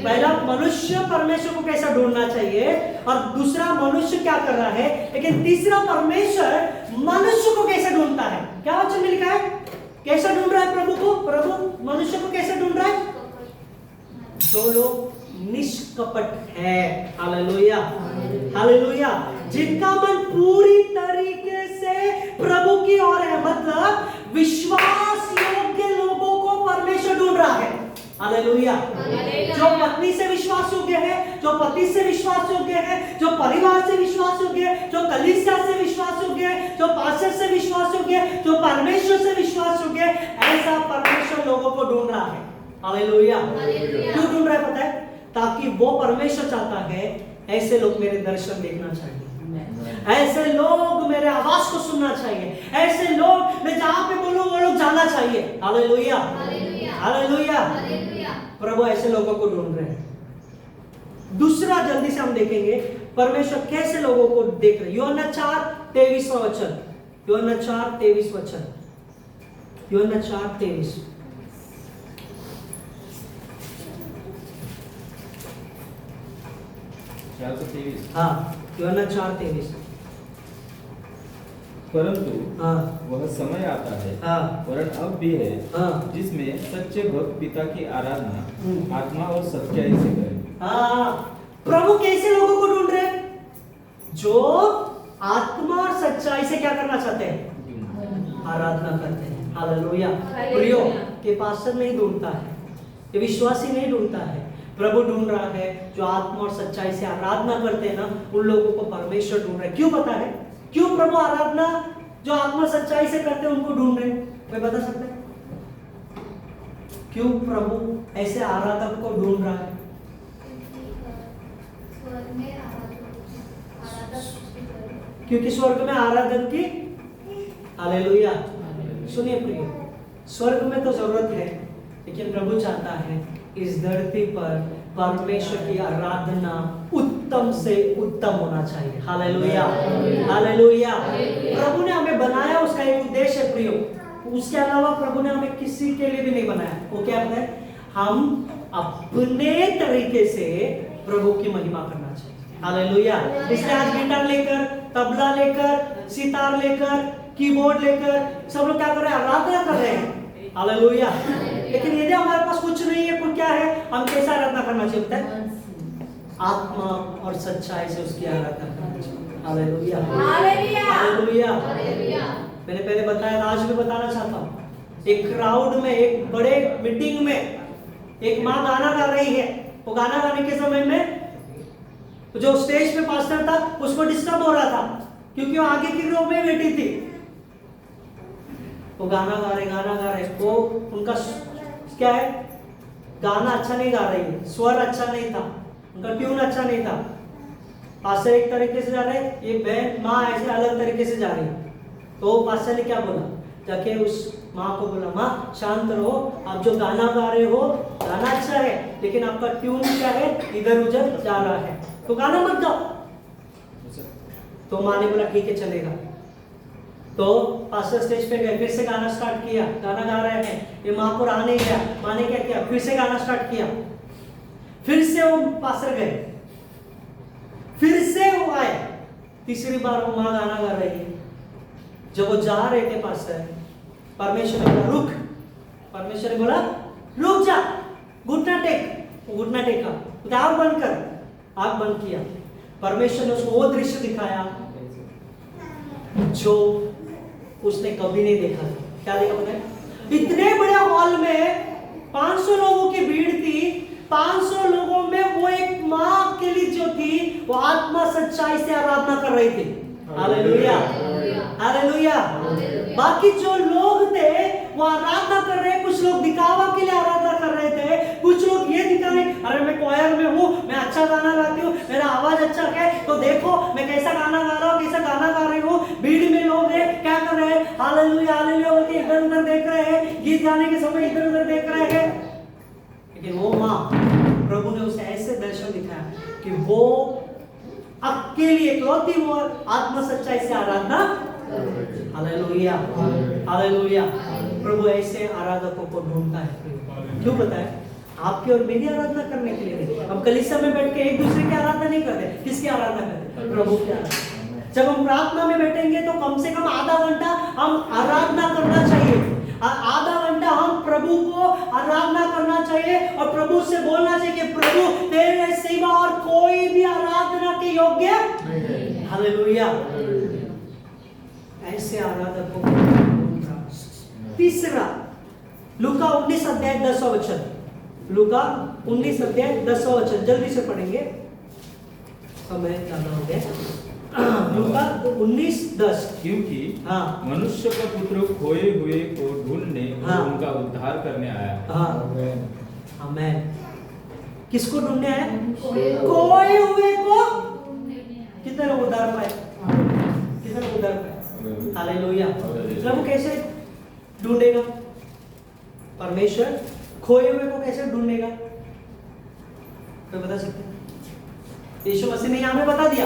पहला मनुष्य परमेश्वर को कैसा ढूंढना चाहिए, और दूसरा मनुष्य क्या कर रहा है, लेकिन तीसरा परमेश्वर मनुष्य को कैसे ढूंढता है। क्या वचन में लिखा है, कैसा ढूंढ रहा है प्रभु को, प्रभु मनुष्य को कैसे ढूंढ रहा है, जो लोग निष्कपट है। Hallelujah, hallelujah. जिनका मन पूरी तरीके से प्रभु की ओर है, मतलब विश्वास योग्य लोगों को परमेश्वर ढूंढ रहा है। हालेलुया। जो पत्नी से विश्वास योग्य है, जो पति से विश्वास योग्य है, जो परिवार से विश्वास योग्य है, जो कलीसिया से विश्वास योग्य है, जो पास्टर से विश्वास योग्य है, जो परमेश्वर से विश्वास योग्य है, ऐसा परमेश्वर लोगों को ढूंढ रहा है। हालेलुया। क्यों ढूंढ रहा है पता है, ताकि वो परमेश्वर चाहता है ऐसे लोग मेरे दर्शन देखना चाहिए, ऐसे लोग मेरे आवाज को सुनना चाहिए, ऐसे लोग मैं जहां पे बोलूं वो लोग जाना चाहिए। Hallelujah, hallelujah. प्रभु ऐसे लोगों को ढूंढ रहे हैं। दूसरा जल्दी से हम देखेंगे परमेश्वर कैसे लोगों को देख रहे। यूहन्ना 4:23 वचन, यूहन्ना 4:23 वचन, यूहन्ना 4:23। हाँ, यूहन्ना 4:23। परंतु हाँ, वह समय आता है, हाँ, वरन अब भी है, हाँ, जिसमें सच्चे भक्त पिता की आराधना आत्मा और सच्चाई से करें। हाँ। प्रभु कैसे लोगों को ढूंढ रहे हैं, जो आत्मा और सच्चाई से क्या करना चाहते हैं, आराधना करते हैं। हालेलुया। प्रियो, ये पास्टर नहीं ढूंढता है, ये विश्वासी नहीं ढूंढता है, प्रभु ढूंढ रहा है। जो आत्मा और सच्चाई से आराधना करते हैं ना, उन लोगों को परमेश्वर ढूंढ रहा है। क्यों पता है, क्यों प्रभु आराधना जो आत्मा सच्चाई से करते हैं उनको ढूंढ रहे हैं, कोई बता सकता है? क्यों प्रभु ऐसे आराधक को ढूंढ रहा है? स्वर्ग में आराधक सृष्टि करे। क्योंकि स्वर्ग में आराधन की हालेलुया। सुनिए प्रिय, स्वर्ग में तो जरूरत है, लेकिन प्रभु चाहता है इस धरती पर परमेश्वर की आराधना उत्तम से उत्तम होना चाहिए। Hallelujah, hallelujah. प्रभु ने हमें बनाया, उसका एक उद्देश्य है प्रियो। उसके अलावा प्रभु ने हमें किसी के लिए भी नहीं बनाया। वो क्या है? हम अपने तरीके से प्रभु की महिमा करना चाहिए। हालेलुया। इसलिए आज गिटार लेकर, तबला लेकर, सितार लेकर, कीबोर्ड लेकर सब लोग क्या कर रहे हैं? आराधना कर रहे हैं। हालेलुया। लेकिन यदि हमारे पास कुछ नहीं है, कुछ क्या है? हम कैसा आराधना करना चाहिए? आत्मा और सच्चाई से उसकी आराधना करना चाहिए। Hallelujah, hallelujah. मैंने पहले बताया, आज भी बताना चाहता हूँ। एक क्राउड में, एक बड़े मीटिंग में एक माँ गाना गा रही है। वो गाना गाने के समय में जो स्टेज पे पास्टर था उसको डिस्टर्ब हो रहा था, क्योंकि वो आगे की रो में बैठी थी। वो गाना गा रहे, वो उनका क्या है? गाना अच्छा नहीं गा रही है, स्वर अच्छा नहीं था, उनका ट्यून अच्छा नहीं था। पास्टर एक तरीके से जा रहे, ये बहन माँ ऐसे अलग तरीके से जा रही। तो पास्टर ने क्या बोला? जाके उस माँ को बोला, माँ शांत रहो, आप जो गाना गा रहे हो गाना अच्छा है, लेकिन आपका ट्यून क्या है? इधर उधर जा रहा है, तो गाना मत गाओ। तो माँ ने बोला ठीक है चलेगा। तो पास्टर स्टेज पे गए, फिर से गाना स्टार्ट किया, गाना गा रहे हैं, ये माँ को रहा नहीं गया। माँ ने क्या किया? फिर से गाना स्टार्ट किया। फिर से वो पास्टर गए, फिर से वो आए, तीसरी बार वो माँ गाना गा रही है। जब वो जा रहे थे पास्टर, परमेश्वर ने बोला रुक, परमेश्वर ने बोला रुक जा, घुटना टेक। वो घुटना टेका, आग बंद कर, आग बंद किया। परमेश्वर ने उसको वो दृश्य दिखाया जो उसने कभी नहीं देखा था। क्या देखा पता है? इतने बड़े हॉल में 500 लोगों की भीड़ थी, 500 लोगों में वो एक माँ के लिए जो थी, वो आत्मा सच्चाई से आराधना कर रही थी। Hallelujah, hallelujah. बाकी जो लोग थे वो आराधना कर रहे, कुछ लोग दिखावा के लिए आराधना कर रहे थे, कुछ लोग ये दिखा रहे, अरे मैं क्वायर में हूँ, मैं अच्छा गाना गाती हूँ, मेरा आवाज अच्छा है, तो देखो मैं कैसा गाना गा रहा हूँ, कैसा गाना गा रही हूँ। भीड़ में लोग हैं, क्या कर रहे हैं? हालेलुया, हालेलुया बोल के इधर उधर देख रहे हैं, गीत गाने के समय इधर उधर देख रहे हैं। लेकिन वो माँ, प्रभु ने उसे ऐसे दर्शन दिखाया कि वो अकेली इकलौती वो आत्मा सच्चाई से आराधना। Hallelujah, hallelujah. प्रभु ऐसे आराधकों को ढूंढता है। क्यों पता है? आपकी और मेरी आराधना करने के लिए नहीं। हम कलीसिया में बैठ के एक दूसरे की आराधना नहीं करते। किसकी आराधना करते? प्रभु की आराधना। जब हम प्रार्थना में बैठेंगे तो कम से कम आधा घंटा हम आराधना करना चाहिए। आधा घंटा हम प्रभु को आराधना करना चाहिए और प्रभु से बोलना चाहिए कि प्रभु तेरे सिवा और कोई भी आराधना के योग्य नहीं। हालेलुया। ऐसे आराधकों को। तीसरा, लूका 19 अध्याय 10 वचन। लूका 19 अध्याय 10 वचन जल्दी से पढ़ेंगे, समय ज्यादा हो गया। लूका 19:10। क्योंकि हाँ, मनुष्य का पुत्र खोए हुए को ढूंढने हाँ, और उनका उद्धार करने आया। हाँ, आमेन। किसको ढूंढने आया? खोए हुए को। कितने लोग उद्धार पाए? कितने लोग उद्धार पाए? हालेलुया। प्रभु कैसे ढूंढेगा? परमेश्वर खोए हुए को कैसे ढूंढेगा? कोई बता सकते हैं? यीशु मसीह ने हमें बता दिया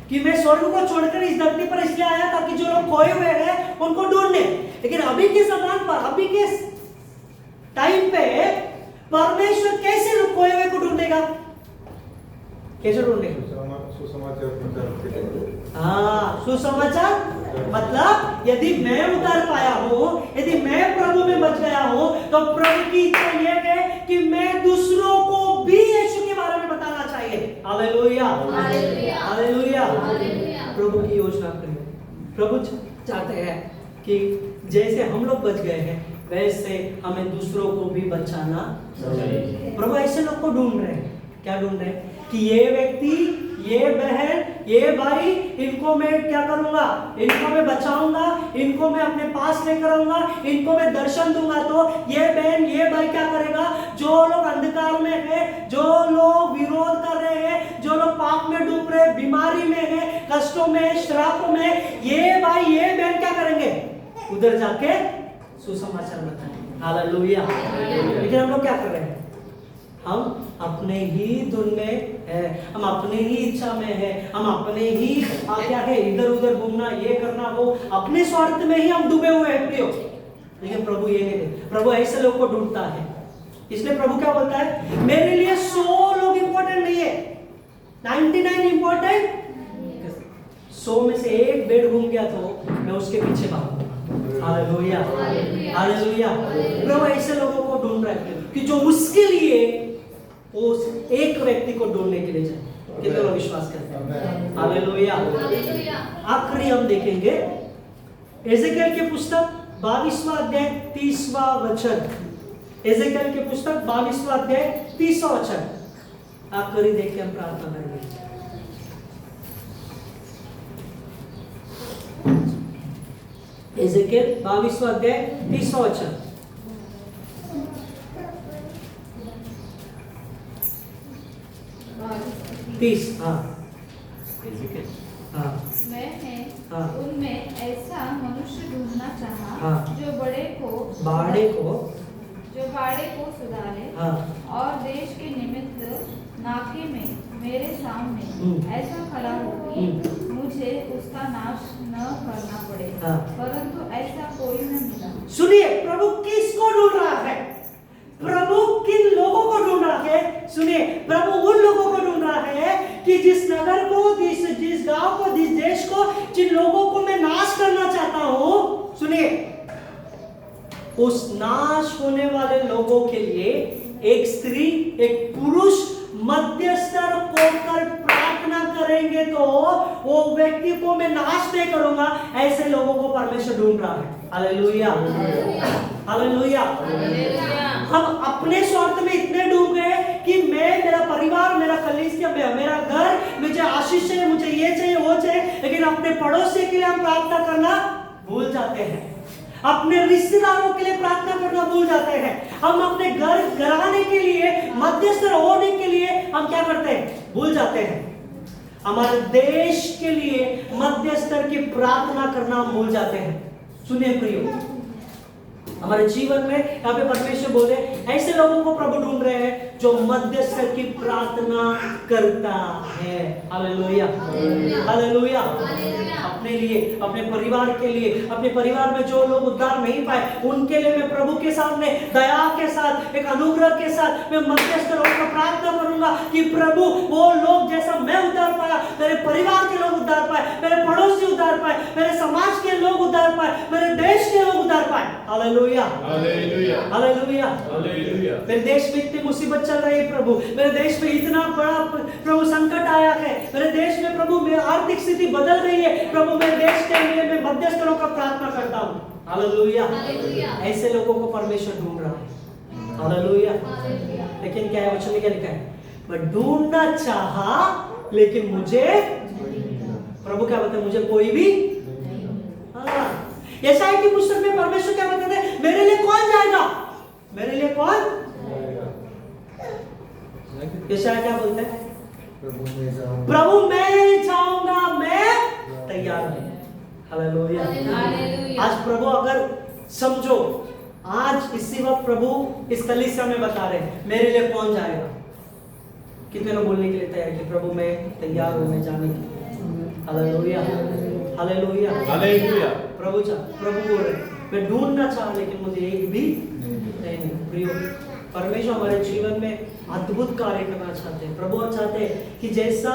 कि मैं स्वर्ग को छोड़कर इस धरती पर इसलिए आया ताकि जो लोग खोए हुए हैं उनको ढूंढने। लेकिन अभी के समय पर, अभी के टाइम पे परमेश्वर कैसे लोग खोए हुए को ढूंढेगा? कैसे ढूंढेगा? सुसमाचार प्रचार। हाँ, सुसमाचार मतलब यदि मैं उतार पाया हूँ, यदि मैं प्रभु में बच गया हूँ, तो प्रभु की इच्छा यह है कि मैं दूसरों को भी यीशु के बारे में बताना चाहिए। Hallelujah, hallelujah. प्रभु की योजना करिए। प्रभु चाहते हैं कि जैसे हम लोग बच गए हैं वैसे हमें दूसरों को भी बचाना चाहिए। प्रभु ऐसे लोग को ढूंढ रहे हैं। क्या ढूंढ रहे हैं? कि ये व्यक्ति, ये बहन ये भाई इनको मैं क्या करूंगा, इनको मैं बचाऊंगा, इनको मैं अपने पास लेकर आऊंगा, इनको मैं दर्शन दूंगा, तो ये बहन ये भाई क्या करेगा, जो लोग अंधकार में है, जो लोग विरोध कर रहे हैं, जो लोग पाप में डूब रहे, बीमारी में है, कष्टों में, श्रापों में, ये भाई ये बहन क्या करेंगे, उधर जाके सुसमाचार बताएंगे। हालेलुया। लेकिन हम लोग क्या कर रहे हैं, हम अपने ही धुन में है, हम अपने ही इच्छा में है, हम अपने ही क्या है, इधर उधर घूमना, ये करना, वो अपने स्वार्थ में ही हम डूबे हुए हैं प्रियो। लेकिन प्रभु ये नहीं, प्रभु ऐसे लोग को ढूंढता है। इसलिए प्रभु क्या बोलता है, मेरे लिए 100 लोग इंपॉर्टेंट नहीं है, 99 इंपॉर्टेंट, 100 में से एक बेड घूम गया तो मैं उसके पीछे भागूंगा। Hallelujah, hallelujah. प्रभु ऐसे लोगों को ढूंढ रहा है कि जो उसके लिए उस एक व्यक्ति को ढूंढने के लिए जाए। कितने लोग विश्वास करते हैं? हालेलुया। आखिरी हम देखेंगे एजेकियल की पुस्तक 22वां अध्याय 30वां वचन। एजेकियल की पुस्तक 22वां अध्याय 30वां वचन आखिरी देख के हम प्रार्थना करेंगे। एजेकियल 22वां अध्याय 30वां वचन। हाँ। हाँ। मैंने हाँ। उनमें ऐसा मनुष्य ढूंढना चाहा हाँ। जो बाड़े को सुधारे हाँ। और देश के निमित्त नाके में मेरे सामने ऐसा खड़ा हो कि मुझे उसका नाश न करना पड़े। हाँ। परंतु ऐसा कोई न मिला। सुनिए, प्रभु किसको ढूंढ रहा है? प्रभु किन लोगों को ढूंढ रहा है? सुनिए, प्रभु उन लोगों को ढूंढ रहा है कि जिस नगर को, जिस गांव को, जिस देश को, जिन लोगों को मैं नाश करना चाहता हूं, सुनिए, उस नाश होने वाले लोगों के लिए एक स्त्री, एक पुरुष मध्यस्तर होकर प्रार्थना करेंगे तो वो व्यक्ति को मैं नाश नहीं करूंगा। ऐसे लोगों को परमेश्वर ढूंढ रहा है। Hallelujah, hallelujah. हम अपने स्वार्थ में इतने डूब गए कि मैं, मेरा परिवार, मेरा कलीसिया, मेरा घर, मुझे आशीष चाहिए, मुझे ये चाहिए, वो चाहिए, लेकिन अपने पड़ोसी के लिए हम प्रार्थना करना भूल जाते हैं, अपने रिश्तेदारों के लिए प्रार्थना करना भूल जाते हैं, हम अपने घर घराने के लिए, मध्यस्थ होने के लिए हम क्या करते हैं, भूल जाते हैं। हमारे देश के लिए मध्यस्थ की प्रार्थना करना हम भूल जाते हैं। सुनिए प्रियो, हमारे जीवन में यहाँ पे परमेश्वर बोले ऐसे लोगों को प्रभु ढूंढ रहे हैं जो मध्यस्थ की प्रार्थना करता है। Hallelujah, hallelujah. अपने लिए, अपने परिवार के लिए, अपने परिवार में जो लोग उद्धार नहीं पाए उनके लिए मैं प्रभु के सामने दया के साथ, एक अनुग्रह के साथ मैं मध्यस्थ होकर प्रार्थना करूंगा कि प्रभु वो लोग जैसा मैं उद्धार पाया, मेरे परिवार के लोग उद्धार पाए, मेरे पड़ोसी उद्धार पाए, मेरे समाज के लोग उद्धार पाए, मेरे देश के लोग उद्धार पाए। Hallelujah, hallelujah, hallelujah, hallelujah. मेरे देश में इतनी मुसीबत चल रही है प्रभु, मेरे देश में इतना बड़ा प्रभु संकट आया है, मेरे देश में प्रभु मेरी आर्थिक स्थिति बदल रही है प्रभु, मेरे देश के लिए मैं मध्यस्थों का प्रार्थना करता हूँ। हालेलुया, ऐसे लोगों को परमेश्वर ढूंढ रहा है। हालेलुया। लेकिन क्या है, वचन में क्या लिखा है, मैं ढूंढना चाहा लेकिन मुझे, प्रभु क्या बताते, मुझे कोई भी। यशायाह की पुस्तक में परमेश्वर क्या बताते हैं, मेरे लिए कौन जाएगा, मेरे लिए कौन। यशायाह क्या बोलते हैं, प्रभु मैं जाऊंगा, मैं तैयार हूं। हालेलुया। आज प्रभु अगर समझो, आज इसी वक्त प्रभु इस कलीसिया में बता रहे हैं मेरे लिए कौन जाएगा। कितने लोग बोलने के लिए तैयार कि प्रभु मैं तैयार हूं, मैं जाने के लिए। Hallelujah, hallelujah, hallelujah. प्रभु बोल रहे मैं ढूंढना चाहा लेकिन मुझे एक भी नहीं। प्रिय, परमेश्वर हमारे जीवन में अद्भुत कार्य करना चाहते हैं। प्रभु चाहते हैं कि जैसा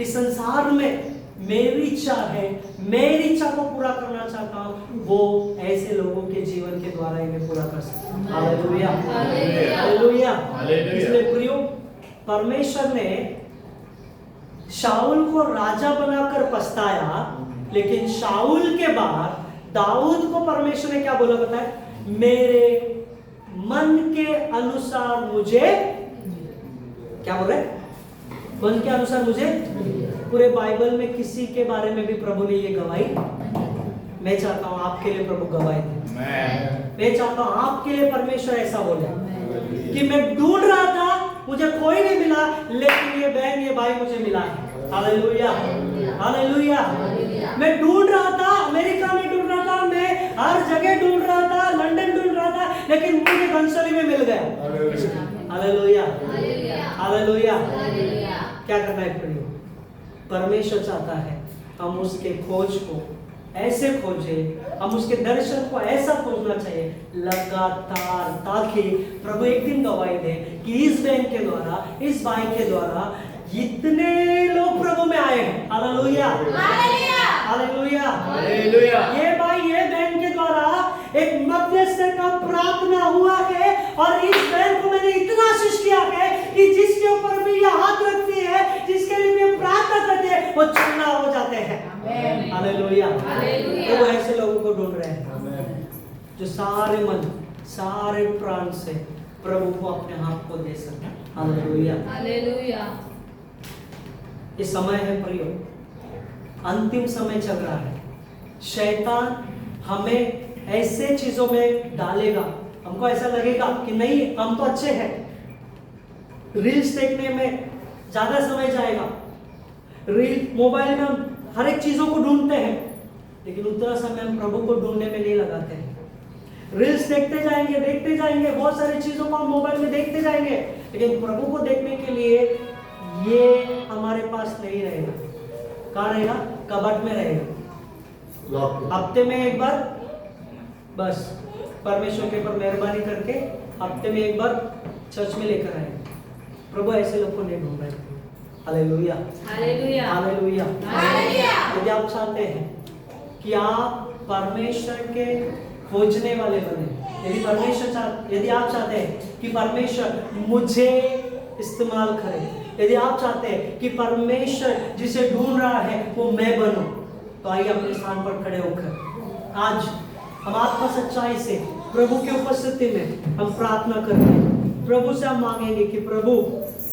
इस संसार में मेरी इच्छा है, मेरी इच्छा को पूरा करना चाहता हूँ, वो ऐसे लोगों के जीवन के द्वारा इन्हें पूरा कर सकता हूँ। Hallelujah, hallelujah. इसलिए प्रिय, परमेश्वर ने शाऊल को राजा बनाकर पछताया, लेकिन शाऊल के बाद दाऊद को परमेश्वर ने क्या बोला पता है, मेरे मन के अनुसार मुझे, क्या बोल रहे, मन के अनुसार मुझे पूरे बाइबल में किसी के बारे में भी प्रभु ने ये गवाही, मैं चाहता हूँ आपके लिए प्रभु गवाही दे। मैं चाहता हूँ आपके लिए परमेश्वर ऐसा बोले कि मैं ढूंढ रहा था, मुझे कोई नहीं मिला, लेकिन ये बहन ये भाई मुझे मिला है। Hallelujah, hallelujah. मैं ढूंढ रहा था, अमेरिका में ढूंढ रहा था, मैं हर जगह ढूंढ रहा था, लंदन ढूंढ रहा था, लेकिन मुझे घनसोली में मिल गया। Hallelujah, hallelujah. क्या करना है प्रियो? परमेश्वर चाहता है हम उसके खोज को ऐसे खोजे, हम उसके दर्शन को ऐसा खोजना चाहिए लगातार, ताकि प्रभु एक दिन गवाही दे कि इस बहन के द्वारा, इस भाई के द्वारा इतने लोग प्रभु में आए हैं। Hallelujah, hallelujah, hallelujah. ये भाई ये बहन के द्वारा एक मध्यस्थ का प्रार्थना हुआ है, और इस बहन को मैंने इतना आशीष किया है कि जिसके ऊपर भी ये हाथ रखती है, जिसके लिए भी प्रार्थना करते हैं, वो चंगा हो जाते हैं। हालेलुया, तो वो ऐसे लोगों को ढूंढ रहे हैं जो सारे मन, सारे प्राण से प्रभु को अपने हाथ को दे सके। Hallelujah, hallelujah. ये समय है प्रियो, अंतिम समय चल रहा है। शैतान हमें ऐसे चीजों में डालेगा, हमको ऐसा लगेगा कि नहीं हम तो अच्छे हैं, रील्स देखने में ज्यादा समय जाएगा, रील मोबाइल में हम हर एक चीजों को ढूंढते हैं, लेकिन उतना समय हम प्रभु को ढूंढने में नहीं लगाते हैं। रील्स देखते जाएंगे, बहुत सारी चीजों को हम मोबाइल में देखते जाएंगे, लेकिन प्रभु को देखने के लिए ये हमारे पास नहीं रहेगा। कहाँ रहेगा? कबट में रहेगा। हफ्ते में एक बार बस परमेश्वर के ऊपर मेहरबानी करके हफ्ते में एक बार चर्च में लेकर आए। प्रभु ऐसे लोग को नहीं ढूंढ रहे। Hallelujah, hallelujah, hallelujah, hallelujah. यदि आप चाहते हैं कि आप परमेश्वर के खोजने वाले बने, यदि आप चाहते हैं कि परमेश्वर मुझे इस्तेमाल करे, यदि आप चाहते हैं कि परमेश्वर जिसे ढूंढ रहा है वो मैं बनूं, तो आइए अपने स्थान पर खड़े होकर आज हम आत्मा सच्चाई से प्रभु की उपस्थिति में हम प्रार्थना करेंगे। प्रभु से हम मांगेंगे कि प्रभु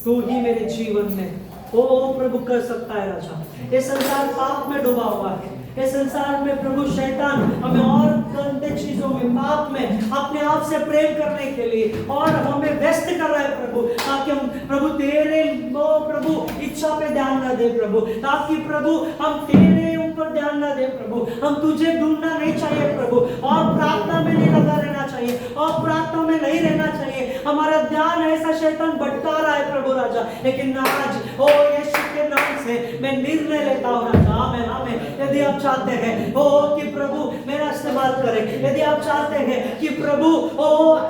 तू ही मेरे जीवन में ओ प्रभु कर सकता है राजा। ये संसार पाप में डूबा हुआ है, इस संसार में प्रभु शैतान हमें और गंदे चीजों में, पाप में अपने आप से प्रेम करने के लिए और हमें व्यस्त कर रहा है प्रभु, ताकि हम प्रभु तेरे प्रभु इच्छा पे ध्यान न दे प्रभु, ताकि प्रभु हम तेरे ऊपर ध्यान न दे प्रभु, हम तुझे ढूंढना नहीं चाहिए प्रभु, और प्रार्थना में नहीं लगा रहना चाहिए, और प्रार्थना में नहीं रहना चाहिए। हमारा ध्यान ऐसा शैतान भटका रहा है प्रभु राजा, लेकिन आज ओ यीशु के नाम से मैं निर्णय लेता हूँ राजा, आमीन आमीन। यदि आप चाहते हैं ओ कि प्रभु मेरा इस्तेमाल करे, यदि आप चाहते हैं कि प्रभु ओ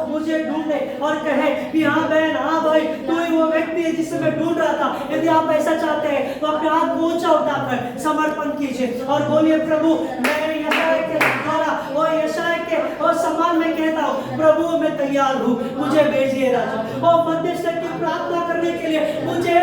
मुझे ढूंढे और कहे कि हाँ बहन, हाँ भाई, तू ही वो व्यक्ति है जिसे मैं ढूंढ रहा था, यदि आप ऐसा चाहते हैं तो अपने हाथ को ऊंचा उठाकर समर्पण कीजिए और बोलिए प्रभु मैं यशायाह के द्वारा वो यशायाह के और समान में कहता हूँ प्रभु मैं तैयार हूँ, मुझे भेजिए राजा। और मध्यस्थ की प्रार्थना करने के लिए मुझे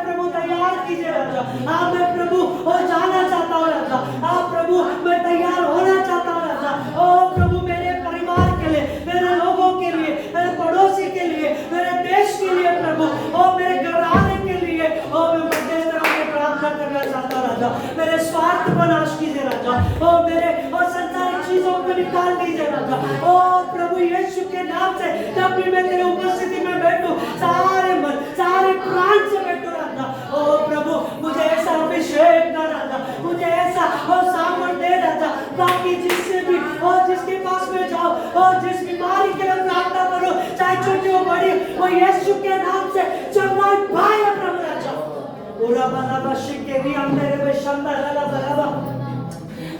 प्रभु तैयार कीजिए राजा। हाँ मैं प्रभु और जाना चाहता हूँ राजा, हाँ प्रभु मैं तैयार होना चाहता हूँ राजा। ओ प्रभु मेरे परिवार के लिए, मेरे लोगों के लिए, मेरे पड़ोसी के लिए, मेरे देश के लिए प्रभु, और मेरे घराने के लिए, और मैं मध्यस्थ में प्रार्थना करना चाहता हूँ राजा। मेरे स्वार्थ को नाश कीजिए राजा, और मेरे और संसारिक चीजों को निकाल दीजिए राजा। ओ प्रभु यीशु के नाम से जब भी मैं तेरे उपस्थिति में बैठूं, सारे मन सारे प्राण से बैठूं राजा। ओ प्रभु मुझे ऐसा अभिषेक दे राजा, मुझे ऐसा और सामर्थ दे राजा, ताकि जिससे भी और जिसके पास में जाओ और जिस बीमारी के लिए प्रार्थना करो, चाहे छोटी हो बड़ी, वो यीशु के नाम से चंगा पाए प्रभु राजा। पूरा बाला बशिके भी अंदर में शंदा लला बराबा,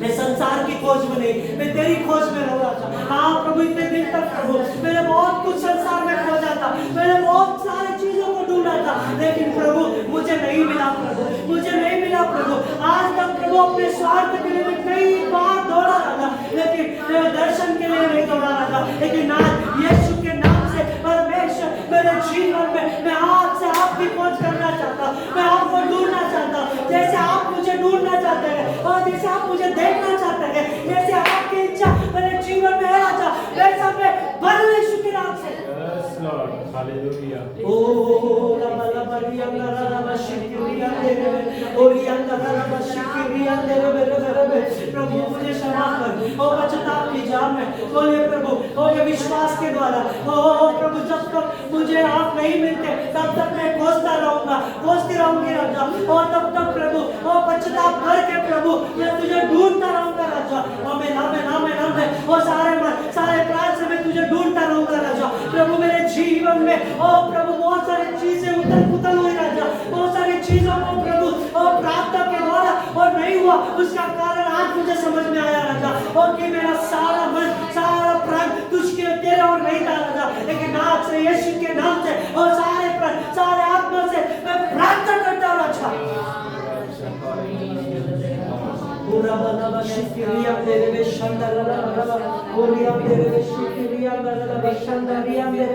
मैं संसार की खोज में नहीं, मैं तेरी खोज में रहूं राजा। हाँ प्रभु इतने दिन तक प्रभु मैंने बहुत कुछ संसार में खोजा था, मैंने बहुत सारी चीजों को ढूंढा था, लेकिन प्रभु मुझे नहीं मिला प्रभु, मुझे नहीं मिला प्रभु। आज तक प्रभु अपने स्वार्थ के लिए मैं कई बार दौड़ा रहा था, लेकिन तेरे दर्शन के लिए नहीं दौड़ा रहा था, लेकिन आज यीशु के नाम से परमेश्वर मेरे जीवन में मैं आज से आपकी खोज करना चाहता हूँ, मैं आपको ढूंढना चाहता हूँ, जैसे आप मुझे ढूंढना चाहते हैं और जैसे आप मुझे देखना चाहते हैं, जैसे आपकी इच्छा मेरे जीवन में है राजा, वैसा मैं भर ले यीशु के नाम से। Yes, Lord. Hallelujah. ओ लबा लबा रिया लरा लबा शिकिरिया तेरे और रिया लरा लबा शिकिरिया तेरे बेरे प्रभु मुझे क्षमा कर। ओ पश्चाताप की जान में बोलिए प्रभु, ओ ये विश्वास के द्वारा, ओ प्रभु जब तक मुझे आप नहीं मिलते तब तक मैं खोजता रहूंगा, खोजती रहूंगी राजा। और तब तक प्रभु ओ पश्चाताप करके प्रभु मैं तुझे ढूंढता रहूंगा राजा। आमीन आमीन आमीन आमीन। ओ सारे प्राण से मैं तुझे ढूंढता रहूंगा राजा। प्रभु मेरे जीवन में ओ प्रभु बहुत सारी चीजें उथल पुथल हुई राजा, बहुत सारी चीजों को प्रभु और प्रार्थना के द्वारा और नहीं हुआ, उसका कारण आज मुझे समझ में आया राजा। और कि मेरा सारा मन सारा प्राण तुझके तेरे और नहीं था राजा, लेकिन आज से यीशु के नाम से और सारे प्राण सारे आत्मा से मैं प्रार्थना करता हूँ राजा। पूरा बना बशिकिरिया तेरे में शंदर कोरिया तेरे में शिकिरिया बना शंदरिया मेरे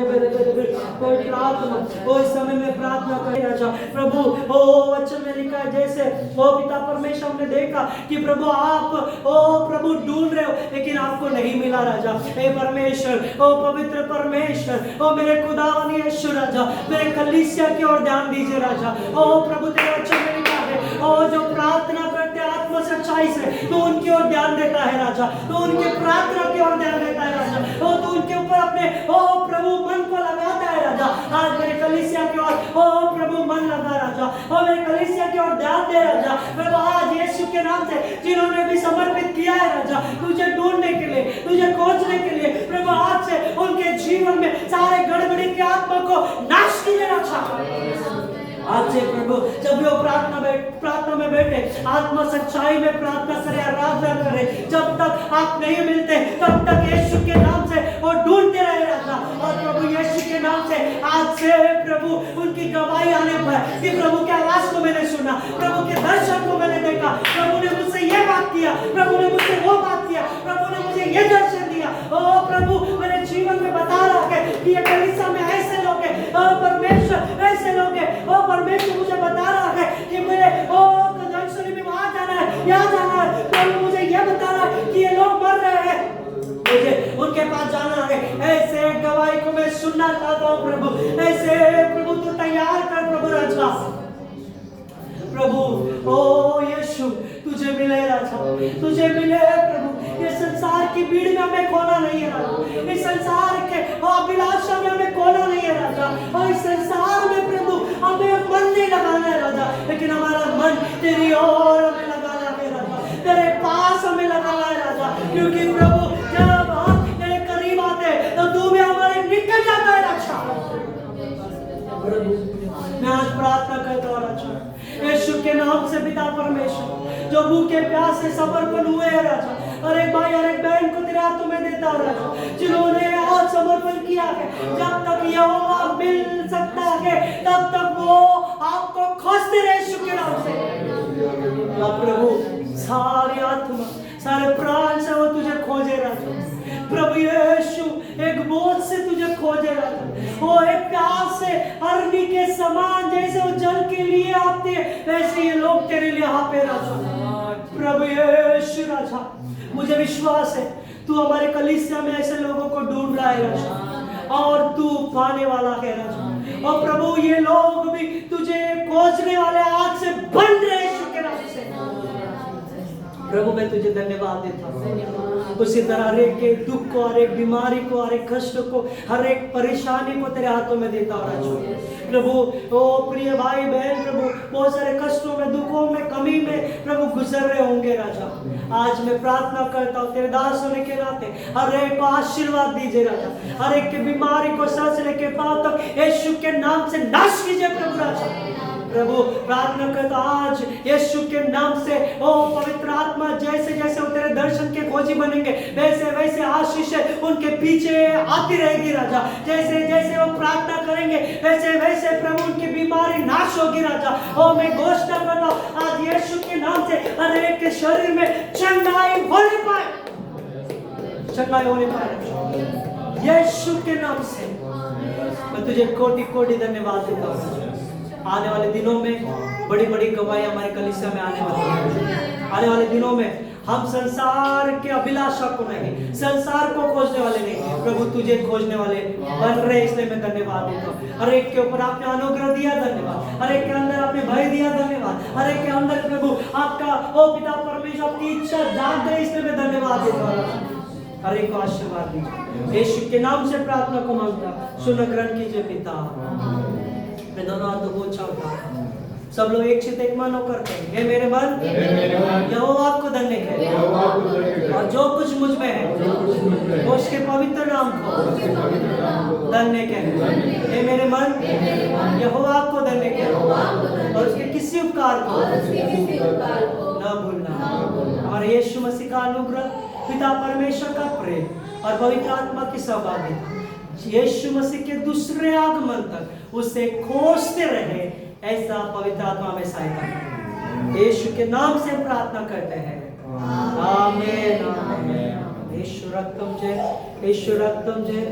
कोई प्रार्थना कोई समय में प्रार्थना करे राजा। प्रभु ओ वचन में लिखा है जैसे ओ पिता परमेश्वर ने देखा कि प्रभु आप ओ प्रभु ढूंढ रहे हो लेकिन आपको नहीं मिला राजा। हे परमेश्वर, ओ पवित्र परमेश्वर, ओ मेरे खुदावन यीशु राजा, मेरे कलीसिया की ओर ध्यान दीजिए राजा। ओ प्रभु तेरे वचन में लिखा है ओ जो प्रार्थना करते आत्मा सच्चाई से तो उनकी ओर ध्यान देता है राजा, तो उनके प्रार्थना की ओर ध्यान देता है राजा। ओ तो उनके ऊपर अपने ओ प्रभु मन को लगाता है राजा। आज मेरे कलीसिया की ओर ओ प्रभु मन लगा राजा, ओ मेरे कलीसिया की ओर ध्यान दे राजा। प्रभु आज यीशु के नाम से जिन्होंने भी समर्पित किया है राजा तुझे ढूंढने के लिए, तुझे खोजने के लिए, प्रभु आज से उनके जीवन में सारे गड़बड़ी की आत्मा को नाश कीजिए राजा। आज से प्रभु जब वो प्रार्थना में बैठे आत्मा सच्चाई में प्रार्थना करे, आराधना करे, जब तक आप नहीं मिलते तब तक यीशु के नाम से और ढूंढते रहे राजा। और प्रभु यीशु के नाम से आज से प्रभु उनकी गवाही आने पर कि प्रभु के आवाज को मैंने सुना, प्रभु के दर्शन को मैंने देखा, प्रभु ने मुझसे ये बात किया, प्रभु ने मुझसे वो बात किया, प्रभु ने मुझे ये दर्शन दिया। ओ प्रभु मेरे जीवन में बता रहा है कि ये कलीसिया में ऐसे लोग हैं, ओ परमेश्वर ऐसे लोग हैं, ओ परमेश्वर मुझे बता रहा है कि मेरे ओ कंजंक्शन में वहां जाना है, यहाँ जाना है। प्रभु मुझे ये बता रहा है कि ये लोग मर रहे हैं, मुझे उनके पास जाना है। ऐसे गवाही को मैं सुनना चाहता हूँ प्रभु, ऐसे प्रभु तू तैयार कर प्रभु राजा। प्रभु ओ यीशु तुझे मिले राजा, तुझे मिले प्रभु। ये संसार की भीड़ में हमें खोना नहीं है राजा, इस संसार के अभिलाषा में हमें खोना नहीं है राजा। और इस संसार में प्रभु हमें मन नहीं लगाना है राजा, लेकिन हमारा मन तेरी ओर हमें लगाना है राजा, तेरे पास हमें लगाना है राजा। क्योंकि प्रभु जब हम तेरे करीब आते तो तू भी हमारे निकट जाता है राजा। मैं आज प्रार्थना करता हूँ राजा यीशु के नाम से पिता परमेश्वर, जो भूखे प्यासे समर्पण हुए हैं राजा, हर एक भाई हर एक बहन को तेरे हाथों में देता हूँ राजा, जिन्होंने आज समर्पण किया है। जब तक यहोवा मिल सकता है तब तक वो आपको खोजते रहे यीशु के नाम से। प्रभु सारी आत्मा सारे प्राण से वो तुझे खोजे राजा। प्रभु यीशु एक बोझ से तुझे खोजे राजा, वो एक प्यास से अरनी के समान जैसे वो जल के लिए आते वैसे ये लोग तेरे लिए यहाँ पे राजा। प्रभु यीशु राजा मुझे विश्वास है तू हमारे कलीसिया में ऐसे लोगों को ढूंढ रहा है राजा, और तू पाने वाला है राजा। और प्रभु ये लोग भी तुझे खोजने वाले आज से बन रहे यीशु के नाम से। प्रभु मैं तुझे धन्यवाद देता हूँ। उसी तरह हर एक के दुख को, हर एक बीमारी को, हर एक कष्ट को, हर एक परेशानी को तेरे हाथों में देता हूँ राजा। प्रभु ओ प्रिय भाई बहन प्रभु बहुत सारे कष्टों में, दुखों में, कमी में प्रभु गुजर रहे होंगे राजा। आज मैं प्रार्थना करता हूँ तेरे दास होने के नाते हर एक को आशीर्वाद दीजिए राजा। हर एक की बीमारी को सर से लेके पांव तक यीशु के नाम से नाश कीजिए प्रभु राजा। प्रभु प्रार्थना करता आज यीशु के नाम से ओ पवित्र आत्मा जैसे जैसे वो तेरे दर्शन के खोजी बनेंगे वैसे वैसे आशीष उनके पीछे आती रहेगी राजा। जैसे जैसे वो प्रार्थना करेंगे वैसे वैसे प्रभु उनकी बीमारी नाश होगी राजा। ओ मैं घोषणा करता हूँ आज यीशु के नाम से हर एक के शरीर में चंगाई होने पाए, चंगाई होने पाए यीशु के नाम से। मैं तुझे कोटि कोटि धन्यवाद देता हूँ। आने वाले दिनों में बड़ी बड़ी गवाही हमारे कलीसिया में आने वाली है। आने वाले दिनों में हम संसार के अभिलाषा को नहीं, संसार को खोजने वाले नहीं, प्रभु तुझे खोजने वाले बन रहे, इसलिए मैं धन्यवाद देता हूँ। हर एक के ऊपर आपने अनुग्रह दिया, धन्यवाद। हर एक के अंदर आपने भय दिया, धन्यवाद। हर एक के अंदर प्रभु आपका ओ पिता परमेश्वर आपकी इच्छा जानते हैं, इसलिए मैं धन्यवाद देता हूँ। हर एक को आशीर्वाद दीजिए, यीशु के नाम से प्रार्थना को मांगता, सुन ग्रहण कीजिए पिता। मैं दोनों हाथों को उठाता, सब लोग एक चित एक मन होकर कहें, हे मेरे मन यहोवा आपको धन्य करे, और जो कुछ मुझ में है वो उसके पवित्र नाम को धन्य करे। हे मेरे मन यहोवा आपको धन्य करे, और उसके किसी उपकार को न भूलना। हमारे यीशु मसीह का अनुग्रह, पिता परमेश्वर का प्रेम और पवित्र आत्मा की सहभागिता यीशु मसीह के दूसरे आगमन तक उसे खोजते रहे, ऐसा पवित्र आत्मा में सहायता करें। यीशु के नाम से प्रार्थना करते हैं, आमीन आमीन। यीशु रक्तम जय, यीशु रक्तम जय।